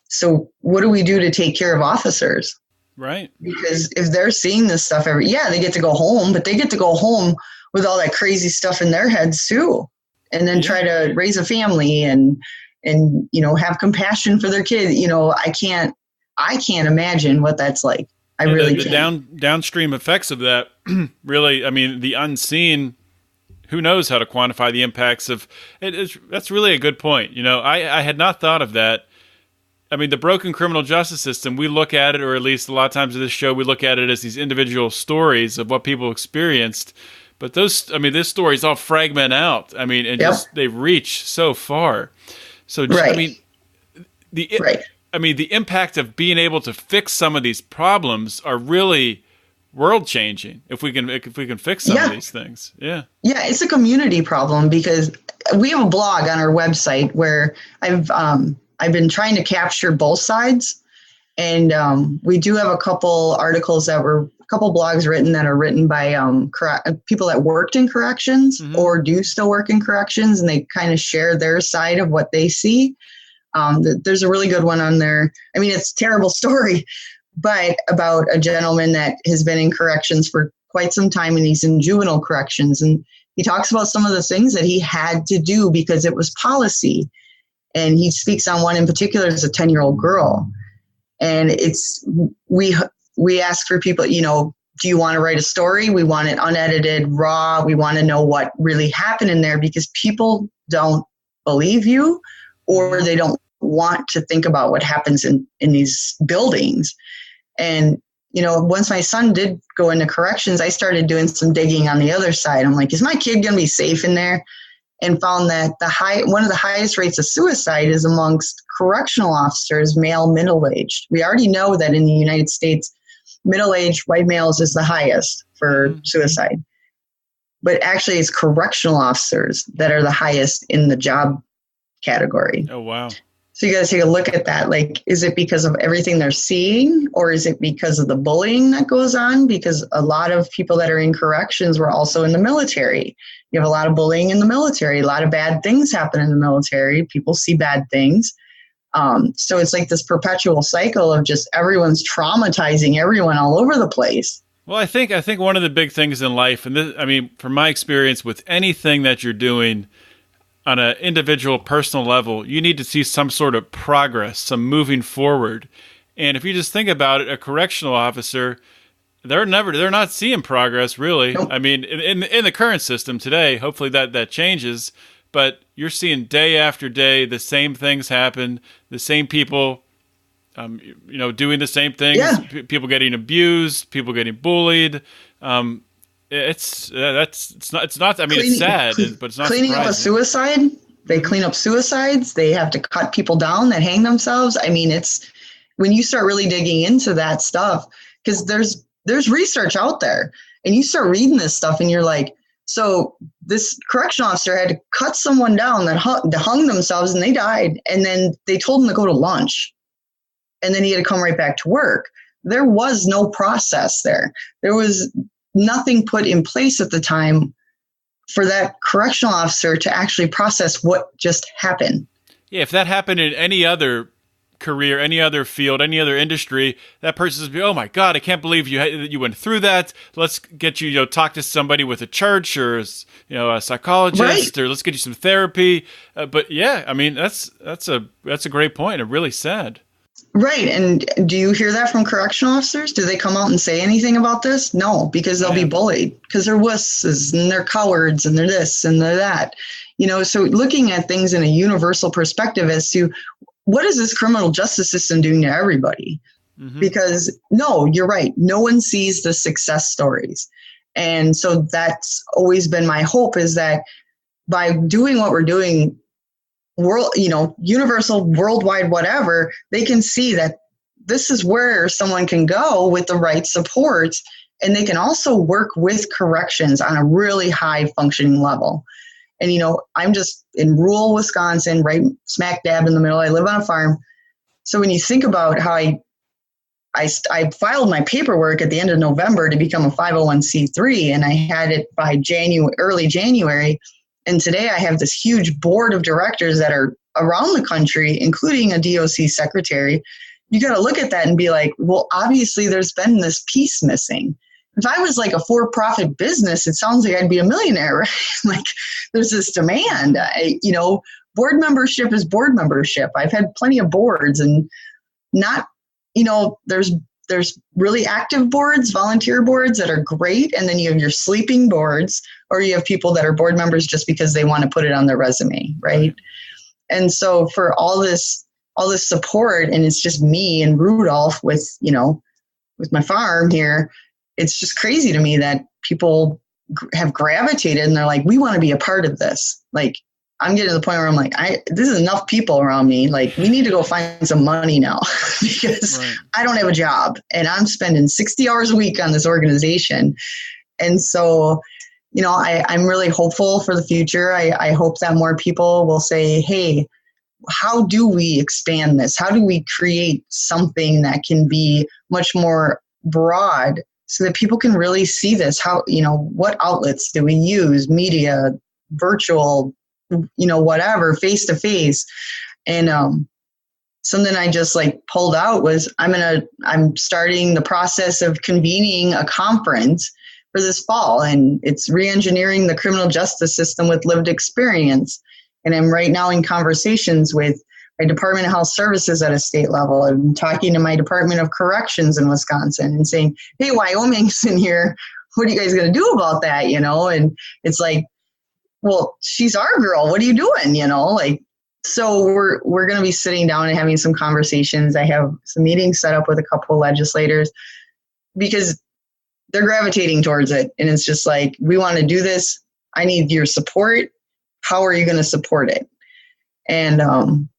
So what do we do to take care of officers? Right. Because if they're seeing this stuff they get to go home, but they get to go home with all that crazy stuff in their heads too, and then try to raise a family and have compassion for their kids. I can't imagine what that's like. I really the can't. downstream effects of that, really, I mean, the unseen, who knows how to quantify the impacts of it. That's really a good point. I had not thought of that. I mean, the broken criminal justice system, we look at it, or at least a lot of times in this show, we look at it as these individual stories of what people experienced. But those stories all fragment out. I mean, and just they reach so far. So, I mean, the impact of being able to fix some of these problems are really world changing if we can fix some of these things. Yeah, it's a community problem, because we have a blog on our website where I've been trying to capture both sides, and we do have a couple blogs written that are written by people that worked in corrections or do still work in corrections, and they kind of share their side of what they see. There's a really good one on there. I mean, it's a terrible story, but about a gentleman that has been in corrections for quite some time, and he's in juvenile corrections. And he talks about some of the things that he had to do because it was policy. And he speaks on one in particular as a 10-year-old girl. And we ask for people, do you want to write a story? We want it unedited, raw. We want to know what really happened in there, because people don't believe you, or they don't want to think about what happens in these buildings. And, once my son did go into corrections, I started doing some digging on the other side. I'm like, is my kid going to be safe in there? And found that one of the highest rates of suicide is amongst correctional officers, male middle-aged. We already know that in the United States, middle-aged white males is the highest for suicide. But actually, it's correctional officers that are the highest in the job category. Oh, wow. So you got to take a look at that. Like, is it because of everything they're seeing, or is it because of the bullying that goes on? Because a lot of people that are in corrections were also in the military. You have a lot of bullying in the military. A lot of bad things happen in the military. People see bad things. So it's like this perpetual cycle of just everyone's traumatizing everyone all over the place. Well, I think one of the big things in life, and this, I mean, from my experience with anything that you're doing on an individual, personal level, you need to see some sort of progress, some moving forward. And if you just think about it, a correctional officer, they're not seeing progress, really. Nope. I mean, in the current system today, hopefully that changes, but you're seeing day after day the same things happen, the same people, doing the same things. Yeah. People getting abused, people getting bullied. It's not. I mean, it's sad, but it's not cleaning surprising. Up a suicide. They clean up suicides. They have to cut people down that hang themselves. I mean, it's when you start really digging into that stuff, because there's research out there, and you start reading this stuff, and you're like, so this correctional officer had to cut someone down that hung themselves, and they died, and then they told him to go to lunch, and then he had to come right back to work. There was no process there. There was nothing put in place at the time for that correctional officer to actually process what just happened. Yeah, if that happened in any other career, any other field, any other industry, that person's be, oh my God, I can't believe you went through that. Let's get you, talk to somebody with a church or a psychologist, right, or let's get you some therapy. But yeah, I mean that's a great point. And really sad. Right. And do you hear that from correctional officers? Do they come out and say anything about this? No, because they'll be bullied, because they're wusses and they're cowards and they're this and they're that. So looking at things in a universal perspective as to what is this criminal justice system doing to everybody? Mm-hmm. Because no, you're right. No one sees the success stories. And so that's always been my hope, is that by doing what we're doing, universal, worldwide, whatever, they can see that this is where someone can go with the right supports, and they can also work with corrections on a really high functioning level. And, I'm just in rural Wisconsin, right smack dab in the middle. I live on a farm. So when you think about how I filed my paperwork at the end of November to become a 501c3, and I had it by early January. And today I have this huge board of directors that are around the country, including a DOC secretary. You got to look at that and be like, well, obviously there's been this piece missing. If I was like a for-profit business, it sounds like I'd be a millionaire, right? Like there's this demand. Board membership is board membership. I've had plenty of boards, and not, there's there's really active boards, volunteer boards that are great. And then you have your sleeping boards, or you have people that are board members just because they want to put it on their resume. Right. And so for all this support, and it's just me and Rudolph with my farm here, it's just crazy to me that people have gravitated and they're like, we want to be a part of this. Like, I'm getting to the point where I'm like, this is enough people around me. Like, we need to go find some money now because I don't have a job and I'm spending 60 hours a week on this organization. And so, I'm really hopeful for the future. I hope that more people will say, hey, how do we expand this? How do we create something that can be much more broad so that people can really see this? How, what outlets do we use? Media, virtual, whatever, face to face. And something I just pulled out was I'm starting the process of convening a conference for this fall, and it's re-engineering the criminal justice system with lived experience. And I'm right now in conversations with my Department of Health Services at a state level. I'm talking to my Department of Corrections in Wisconsin and saying, hey, Wyoming's in here. What are you guys going to do about that? And it's like, well, she's our girl. What are you doing? So we're going to be sitting down and having some conversations. I have some meetings set up with a couple of legislators because they're gravitating towards it. And it's just like, we want to do this. I need your support. How are you going to support it? And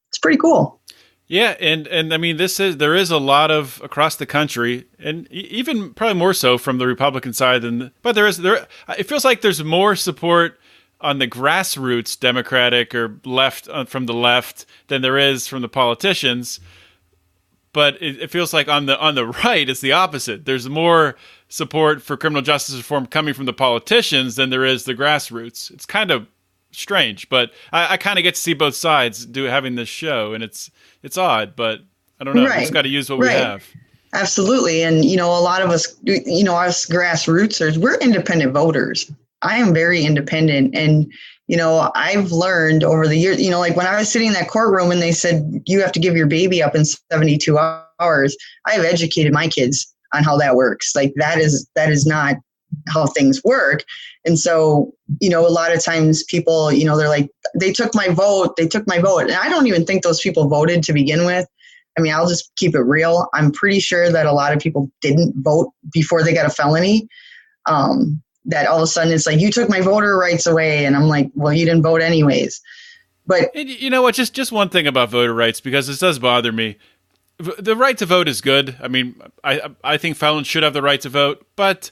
it's pretty cool. Yeah, and I mean, there is a lot of across the country, and even probably more so from the Republican side but it feels like there's more support on the grassroots Democratic or left from the left than there is from the politicians. But it feels like on the right, it's the opposite. There's more support for criminal justice reform coming from the politicians than there is the grassroots. It's kind of strange, but I kind of get to see both sides having this show, and it's odd, but I don't know. Right. We just got to use what we have. Absolutely. And, a lot of us, us grassrootsers, we're independent voters. I am very independent. And, I've learned over the years, when I was sitting in that courtroom and they said, you have to give your baby up in 72 hours, I've educated my kids on how that works. Like that is not how things work. And so, a lot of times people, they're like, they took my vote. And I don't even think those people voted to begin with. I mean, I'll just keep it real. I'm pretty sure that a lot of people didn't vote before they got a felony. That all of a sudden it's like, you took my voter rights away. And I'm like, well, you didn't vote anyways. But you know what, just one thing about voter rights, because this does bother me. The right to vote is good. I mean, I think felons should have the right to vote, but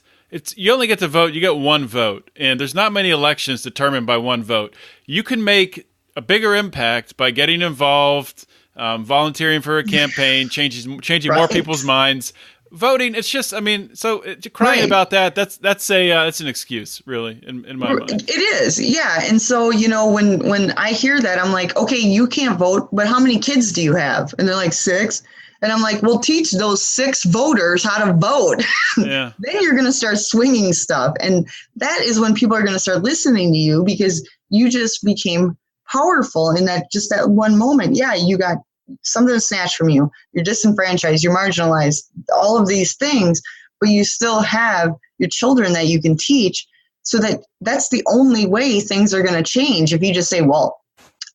you only get to vote, you get one vote. And there's not many elections determined by one vote. You can make a bigger impact by getting involved, volunteering for a campaign, changing more people's minds. Voting, it's just, I mean, so crying about that's an excuse, really, in my mind. It is, yeah. And so, when I hear that, I'm like, okay, you can't vote, but how many kids do you have? And they're like 6. And I'm like, well, teach those 6 voters how to vote. Yeah. Then you're going to start swinging stuff. And that is when people are going to start listening to you, because you just became powerful in that one moment. Yeah, you got something snatched from you. You're disenfranchised, you're marginalized, all of these things, but you still have your children that you can teach. So that's the only way things are going to change. If you just say, well,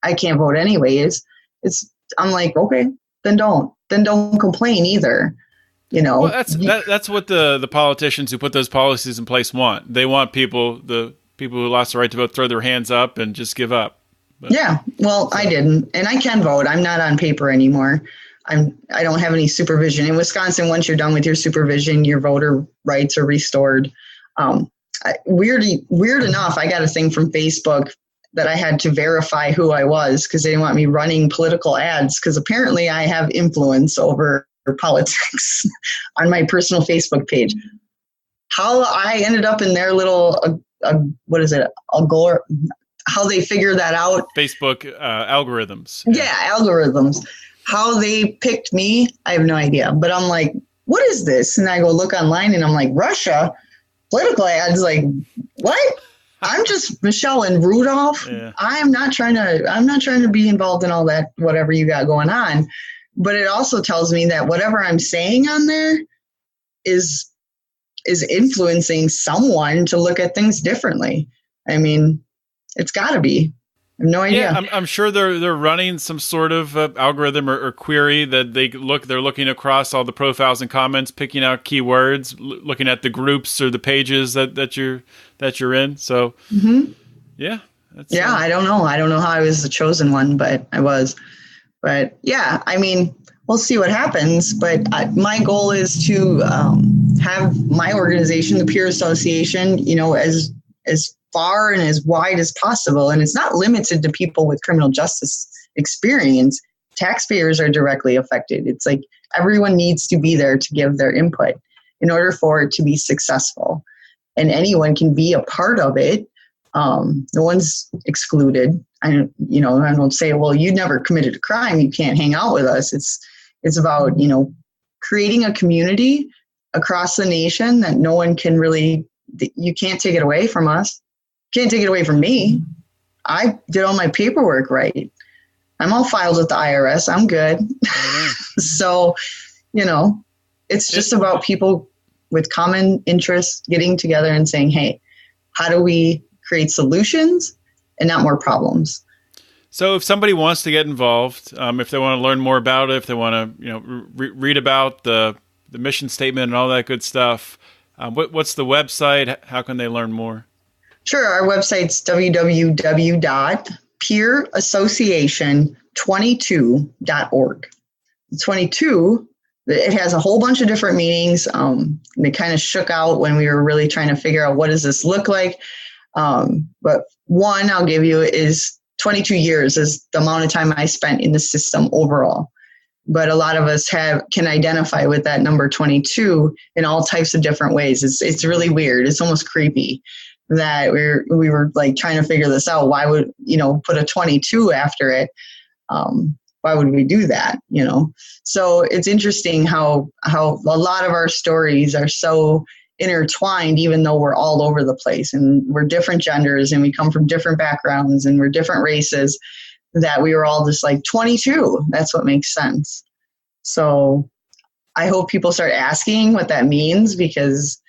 I can't vote anyways, I'm like, okay, then don't complain either. Well, that's what the politicians who put those policies in place want. They want the people who lost the right to vote throw their hands up and just give up. But, yeah, well, I didn't, and I can vote. I'm not on paper anymore. I don't have any supervision in Wisconsin. Once you're done with your supervision, your voter rights are restored. Weird enough, I got a thing from Facebook that I had to verify who I was because they didn't want me running political ads, because apparently I have influence over politics on my personal Facebook page. How I ended up in their little what is it? How they figure that out. Facebook algorithms. Yeah, algorithms. How they picked me, I have no idea. But I'm like, what is this? And I go look online and I'm like, Russia? Political ads? Like, what? I'm just Mishelle and Rudolph. Yeah. I'm not trying to be involved in all that, whatever you got going on. But it also tells me that whatever I'm saying on there is influencing someone to look at things differently. I mean, it's got to be. I have no idea. Yeah, I'm sure they're running some sort of algorithm or query that they're looking across all the profiles and comments, picking out keywords, looking at the groups or the pages that you're in. So, yeah. I don't know. I don't know how I was the chosen one, but I was. But yeah, I mean, we'll see what happens. But my goal is to have my organization, the Peer Association, as far and as wide as possible. And it's not limited to people with criminal justice experience. Taxpayers are directly affected. It's like everyone needs to be there to give their input in order for it to be successful. And anyone can be a part of it. No one's excluded. I don't say, well, you never committed a crime, you can't hang out with us. It's about, creating a community across the nation that no one can really, you can't take it away from us. Can't take it away from me. I did all my paperwork right. I'm all filed with the IRS. I'm good. So, it's just about people with common interests getting together and saying, hey, how do we create solutions and not more problems? So if somebody wants to get involved, if they want to learn more about it, if they want to read about the mission statement and all that good stuff, what's the website? How can they learn more? Sure. Our website's www.peerassociation22.org. 22, it has a whole bunch of different meanings. They kind of shook out when we were really trying to figure out what does this look like. But one I'll give you is 22 years is the amount of time I spent in the system overall. But a lot of us can identify with that number 22 in all types of different ways. It's really weird. It's almost creepy that we were like trying to figure this out. Why would, put a 22 after it? Why would we do that? So it's interesting how a lot of our stories are so intertwined, even though we're all over the place and we're different genders and we come from different backgrounds and we're different races, that we were all just like 22. That's what makes sense. So I hope people start asking what that means, because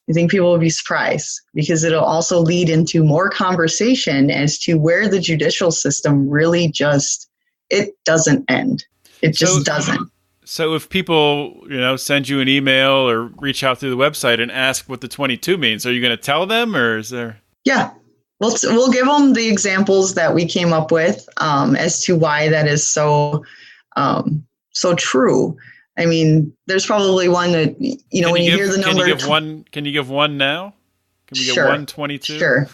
I think people will be surprised, because it'll also lead into more conversation as to where the judicial system really it doesn't end. It just doesn't. So if people, send you an email or reach out through the website and ask what the 22 means, are you going to tell them, or is there? Yeah, we'll give them the examples that we came up with as to why that is so true. I mean, there's probably one that, when you hear the number. Can you give one now? Can we get 122? Sure.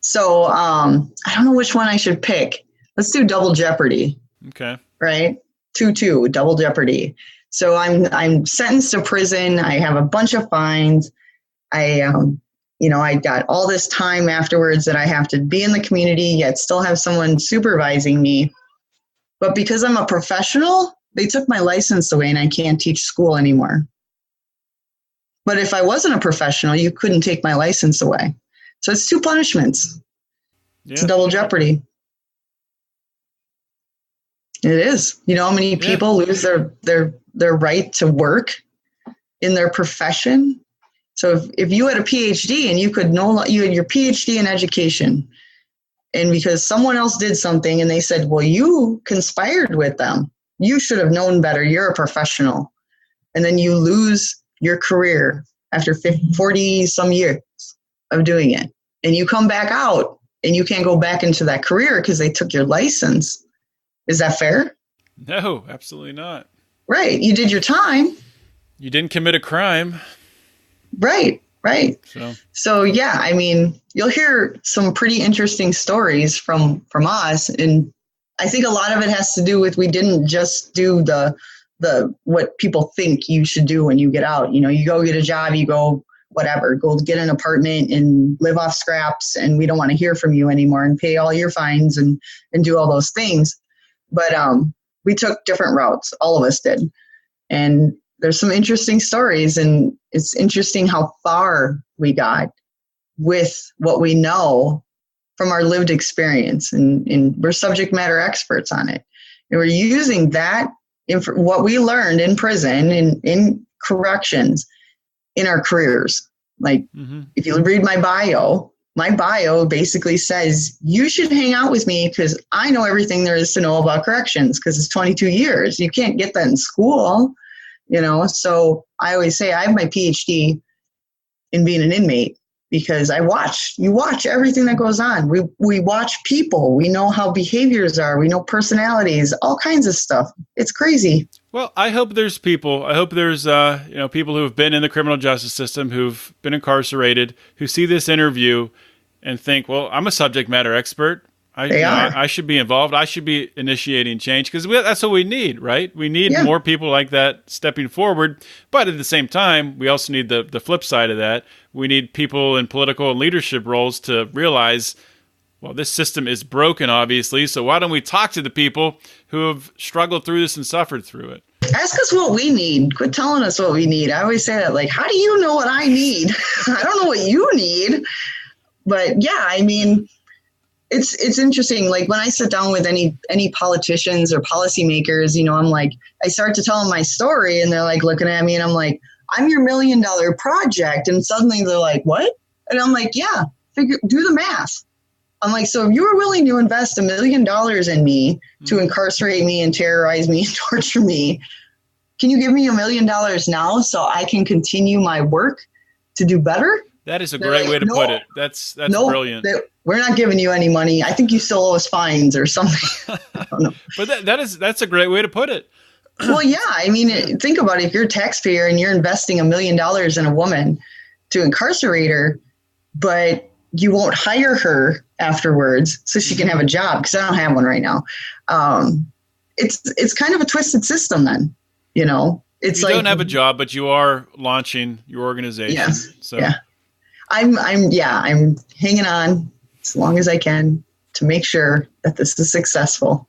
So I don't know which one I should pick. Let's do double jeopardy. Okay. Right? 2-2, double jeopardy. So I'm sentenced to prison. I have a bunch of fines. I got all this time afterwards that I have to be in the community, yet still have someone supervising me. But because I'm a professional, they took my license away and I can't teach school anymore. But if I wasn't a professional, you couldn't take my license away. So it's two punishments. Yeah. It's a double jeopardy. It is. You know how many people lose their right to work in their profession? So if you had a PhD and you had your PhD in education, and because someone else did something and they said, well, you conspired with them, you should have known better, you're a professional. And then you lose your career after 40 some years of doing it. And you come back out and you can't go back into that career because they took your license. Is that fair? No, absolutely not. Right. You did your time. You didn't commit a crime. Right. So yeah, I mean, you'll hear some pretty interesting stories from us. And I think a lot of it has to do with, we didn't just do the what people think you should do when you get out. You go get a job, you go whatever, go get an apartment and live off scraps, and we don't want to hear from you anymore, and pay all your fines and do all those things. But we took different routes. All of us did. And there's some interesting stories, and it's interesting how far we got with what we know from our lived experience. And we're subject matter experts on it. And we're using that, what we learned in prison and in corrections, in our careers. Like if you read my bio basically says you should hang out with me because I know everything there is to know about corrections because it's 22 years. You can't get that in school, So I always say I have my PhD in being an inmate because you watch everything that goes on. We watch people. We know how behaviors are. We know personalities, all kinds of stuff. It's crazy. Well, I hope there's people. I hope there's people who have been in the criminal justice system, who've been incarcerated, who see this interview and think, well, I'm a subject matter expert. I should be involved. I should be initiating change because that's what we need, right? We need more people like that stepping forward. But at the same time, we also need the flip side of that. We need people in political and leadership roles to realize, well, this system is broken, obviously. So why don't we talk to the people who have struggled through this and suffered through it? Ask us what we need. Quit telling us what we need. I always say that, like, how do you know what I need? I don't know what you need. But yeah, I mean, it's interesting. Like when I sit down with any politicians or policymakers, I'm like, I start to tell them my story and they're like looking at me and I'm like, I'm your $1 million project. And suddenly they're like, what? And I'm like, yeah, do the math. I'm like, so if you were willing to invest $1 million in me to incarcerate me and terrorize me and torture me, can you give me $1 million now so I can continue my work to do better? That is a great way to put it. That's brilliant. We're not giving you any money. I think you still owe us fines or something. I don't know. But that's a great way to put it. Well, yeah. I mean, think about it. If you're a taxpayer and you're investing $1 million in a woman to incarcerate her, but you won't hire her afterwards so she can have a job because I don't have one right now. It's kind of a twisted system then, It's you like, don't have a job, but you are launching your organization. Yes. So. Yeah. I'm hanging on as long as I can to make sure that this is successful.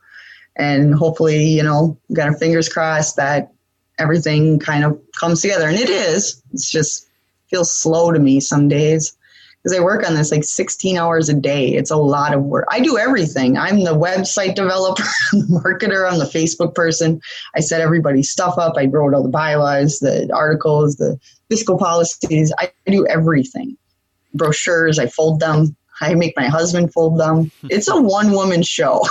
And hopefully, got our fingers crossed that everything kind of comes together. And it is. It's just feels slow to me some days because I work on this like 16 hours a day. It's a lot of work. I do everything. I'm the website developer, I'm the marketer, I'm the Facebook person. I set everybody's stuff up. I wrote all the bylaws, the articles, the fiscal policies. I do everything. Brochures, I fold them. I make my husband fold them. It's a one-woman show.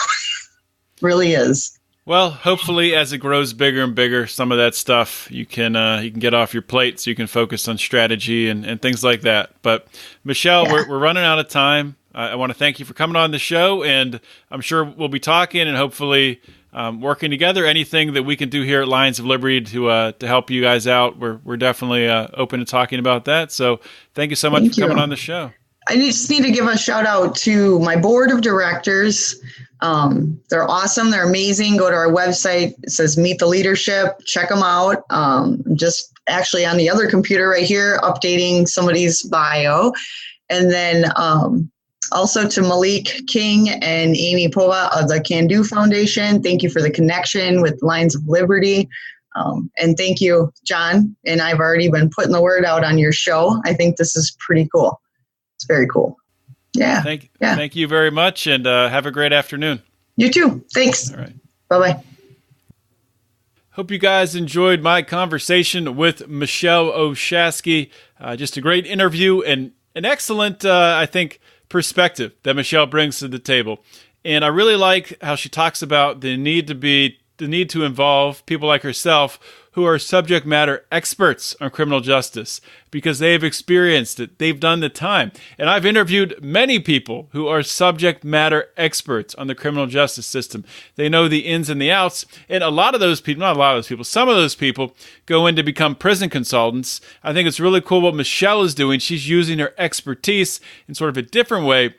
Really is. Well, hopefully as it grows bigger and bigger, some of that stuff you can get off your plate so you can focus on strategy and things like that. But Mishelle, we're running out of time. I want to thank you for coming on the show, and I'm sure we'll be talking and hopefully working together. Anything that we can do here at Lions of Liberty to help you guys out, we're definitely open to talking about that. So thank you so much for coming on the show. I just need to give a shout out to my board of directors. They're awesome. They're amazing. Go to our website. It says Meet the Leadership. Check them out. Just actually on the other computer right here, updating somebody's bio. And then also to Malik King and Amy Pova of the Can Do Foundation. Thank you for the connection with Lions of Liberty. And thank you, John. And I've already been putting the word out on your show. I think this is pretty cool. It's very cool. Yeah. Thank you very much, and have a great afternoon. You too. Thanks. All right. Bye-bye. Hope you guys enjoyed my conversation with Mishelle O'Shasky. Just a great interview and an excellent, I think, perspective that Mishelle brings to the table. And I really like how she talks about the need to involve people like herself who are subject matter experts on criminal justice because they've experienced it. They've done the time. And I've interviewed many people who are subject matter experts on the criminal justice system. They know the ins and the outs. And some of those people go in to become prison consultants. I think it's really cool what Mishelle is doing. She's using her expertise in sort of a different way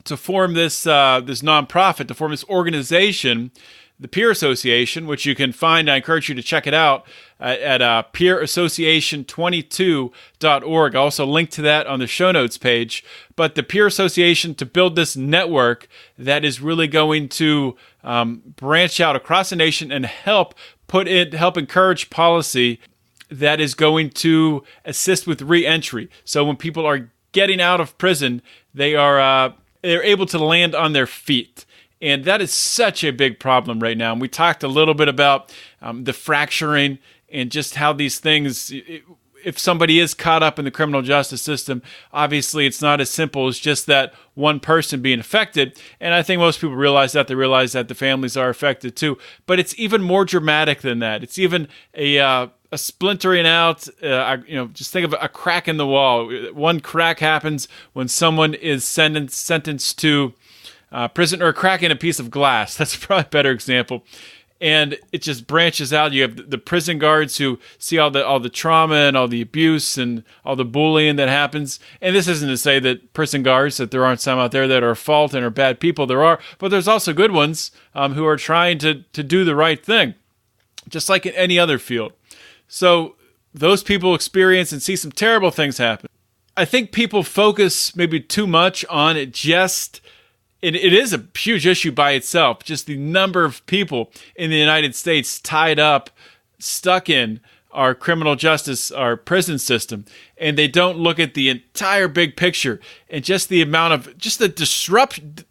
to form this nonprofit, to form this organization, the Peer Association, which you can find. I encourage you to check it out at peerassociation22.org. I also link to that on the show notes page. But the Peer Association, to build this network that is really going to branch out across the nation and help encourage policy that is going to assist with reentry. So when people are getting out of prison, they're able to land on their feet. And that is such a big problem right now. And we talked a little bit about the fracturing and just how these things, if somebody is caught up in the criminal justice system, obviously it's not as simple as just that one person being affected. And I think most people realize that. They realize that the families are affected too. But it's even more dramatic than that. It's even a splintering out. Just think of a crack in the wall. One crack happens when someone is sentenced to prison, or a crack in a piece of glass. That's probably a better example. And it just branches out. You have the prison guards who see all the trauma and all the abuse and all the bullying that happens. And this isn't to say that prison guards, that there aren't some out there that are fault and are bad people. There are, but there's also good ones who are trying to do the right thing, just like in any other field. So those people experience and see some terrible things happen. I think people focus maybe too much on it just... It is a huge issue by itself, just the number of people in the United States tied up, stuck in our criminal justice, our prison system, and they don't look at the entire big picture and just the amount of, just the disruption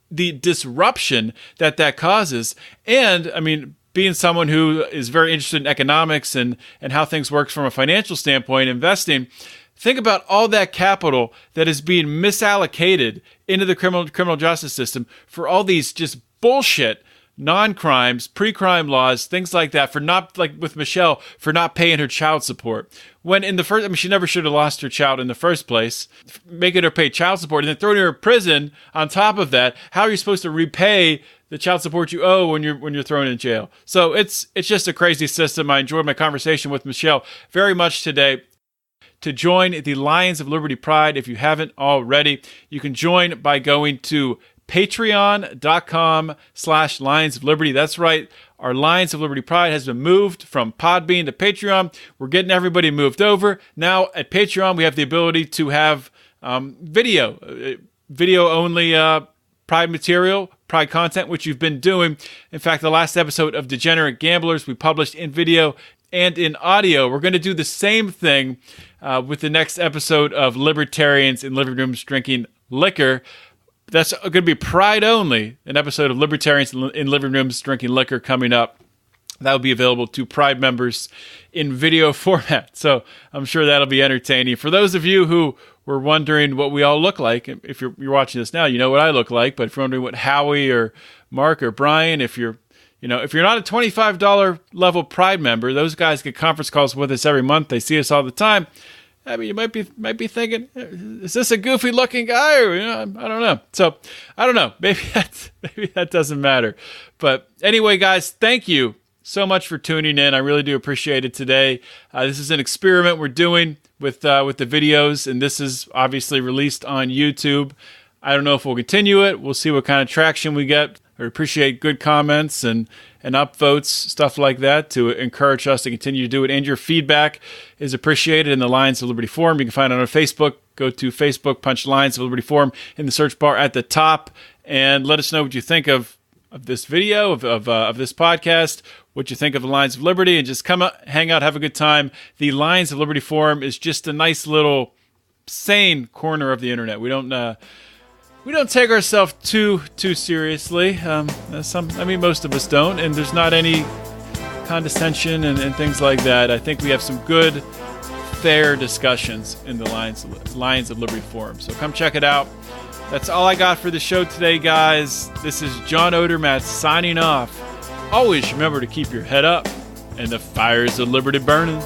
that causes. And, I mean, being someone who is very interested in economics and how things work from a financial standpoint, investing, think about all that capital that is being misallocated into the criminal justice system for all these just bullshit non-crimes, pre-crime laws, things like that, for not, like with Mishelle, for not paying her child support. When in the first, I mean, she never should have lost her child in the first place, making her pay child support and then throwing her in prison on top of that. How are you supposed to repay the child support you owe when you're thrown in jail? So it's just a crazy system. I enjoyed my conversation with Mishelle very much today. To join the Lions of Liberty Pride, if you haven't already, you can join by going to patreon.com/Lions of Liberty. That's right. Our Lions of Liberty Pride has been moved from Podbean to Patreon. We're getting everybody moved over. Now at Patreon, we have the ability to have video only Pride material, Pride content, which you've been doing. In fact, the last episode of Degenerate Gamblers we published in video and in audio. We're going to do the same thing with the next episode of Libertarians in Living Rooms Drinking Liquor. That's going to be Pride only, an episode of Libertarians in Living Rooms Drinking Liquor coming up. That will be available to Pride members in video format. So I'm sure that'll be entertaining. For those of you who were wondering what we all look like, if you're watching this now, you know what I look like. But if you're wondering what Howie or Mark or Brian, if you're not a $25 level Pride member, those guys get conference calls with us every month. They see us all the time. I mean, you might be thinking, is this a goofy looking guy? Or, I don't know. So I don't know. Maybe that doesn't matter. But anyway, guys, thank you so much for tuning in. I really do appreciate it today. This is an experiment we're doing with the videos, and this is obviously released on YouTube. I don't know if we'll continue it. We'll see what kind of traction we get. I appreciate good comments and upvotes, stuff like that, to encourage us to continue to do it. And your feedback is appreciated in the Lions of Liberty Forum. You can find it on Facebook. Go to Facebook, punch Lions of Liberty Forum in the search bar at the top, and let us know what you think of this video, of this podcast, what you think of the Lions of Liberty, and just come out, hang out, have a good time. The Lions of Liberty Forum is just a nice little sane corner of the internet. We don't take ourselves too seriously. Most of us don't, and there's not any condescension and things like that. I think we have some good, fair discussions in the Lions of Liberty Forum. So come check it out. That's all I got for the show today, guys. This is John Odermatt signing off. Always remember to keep your head up and the fires of liberty burning.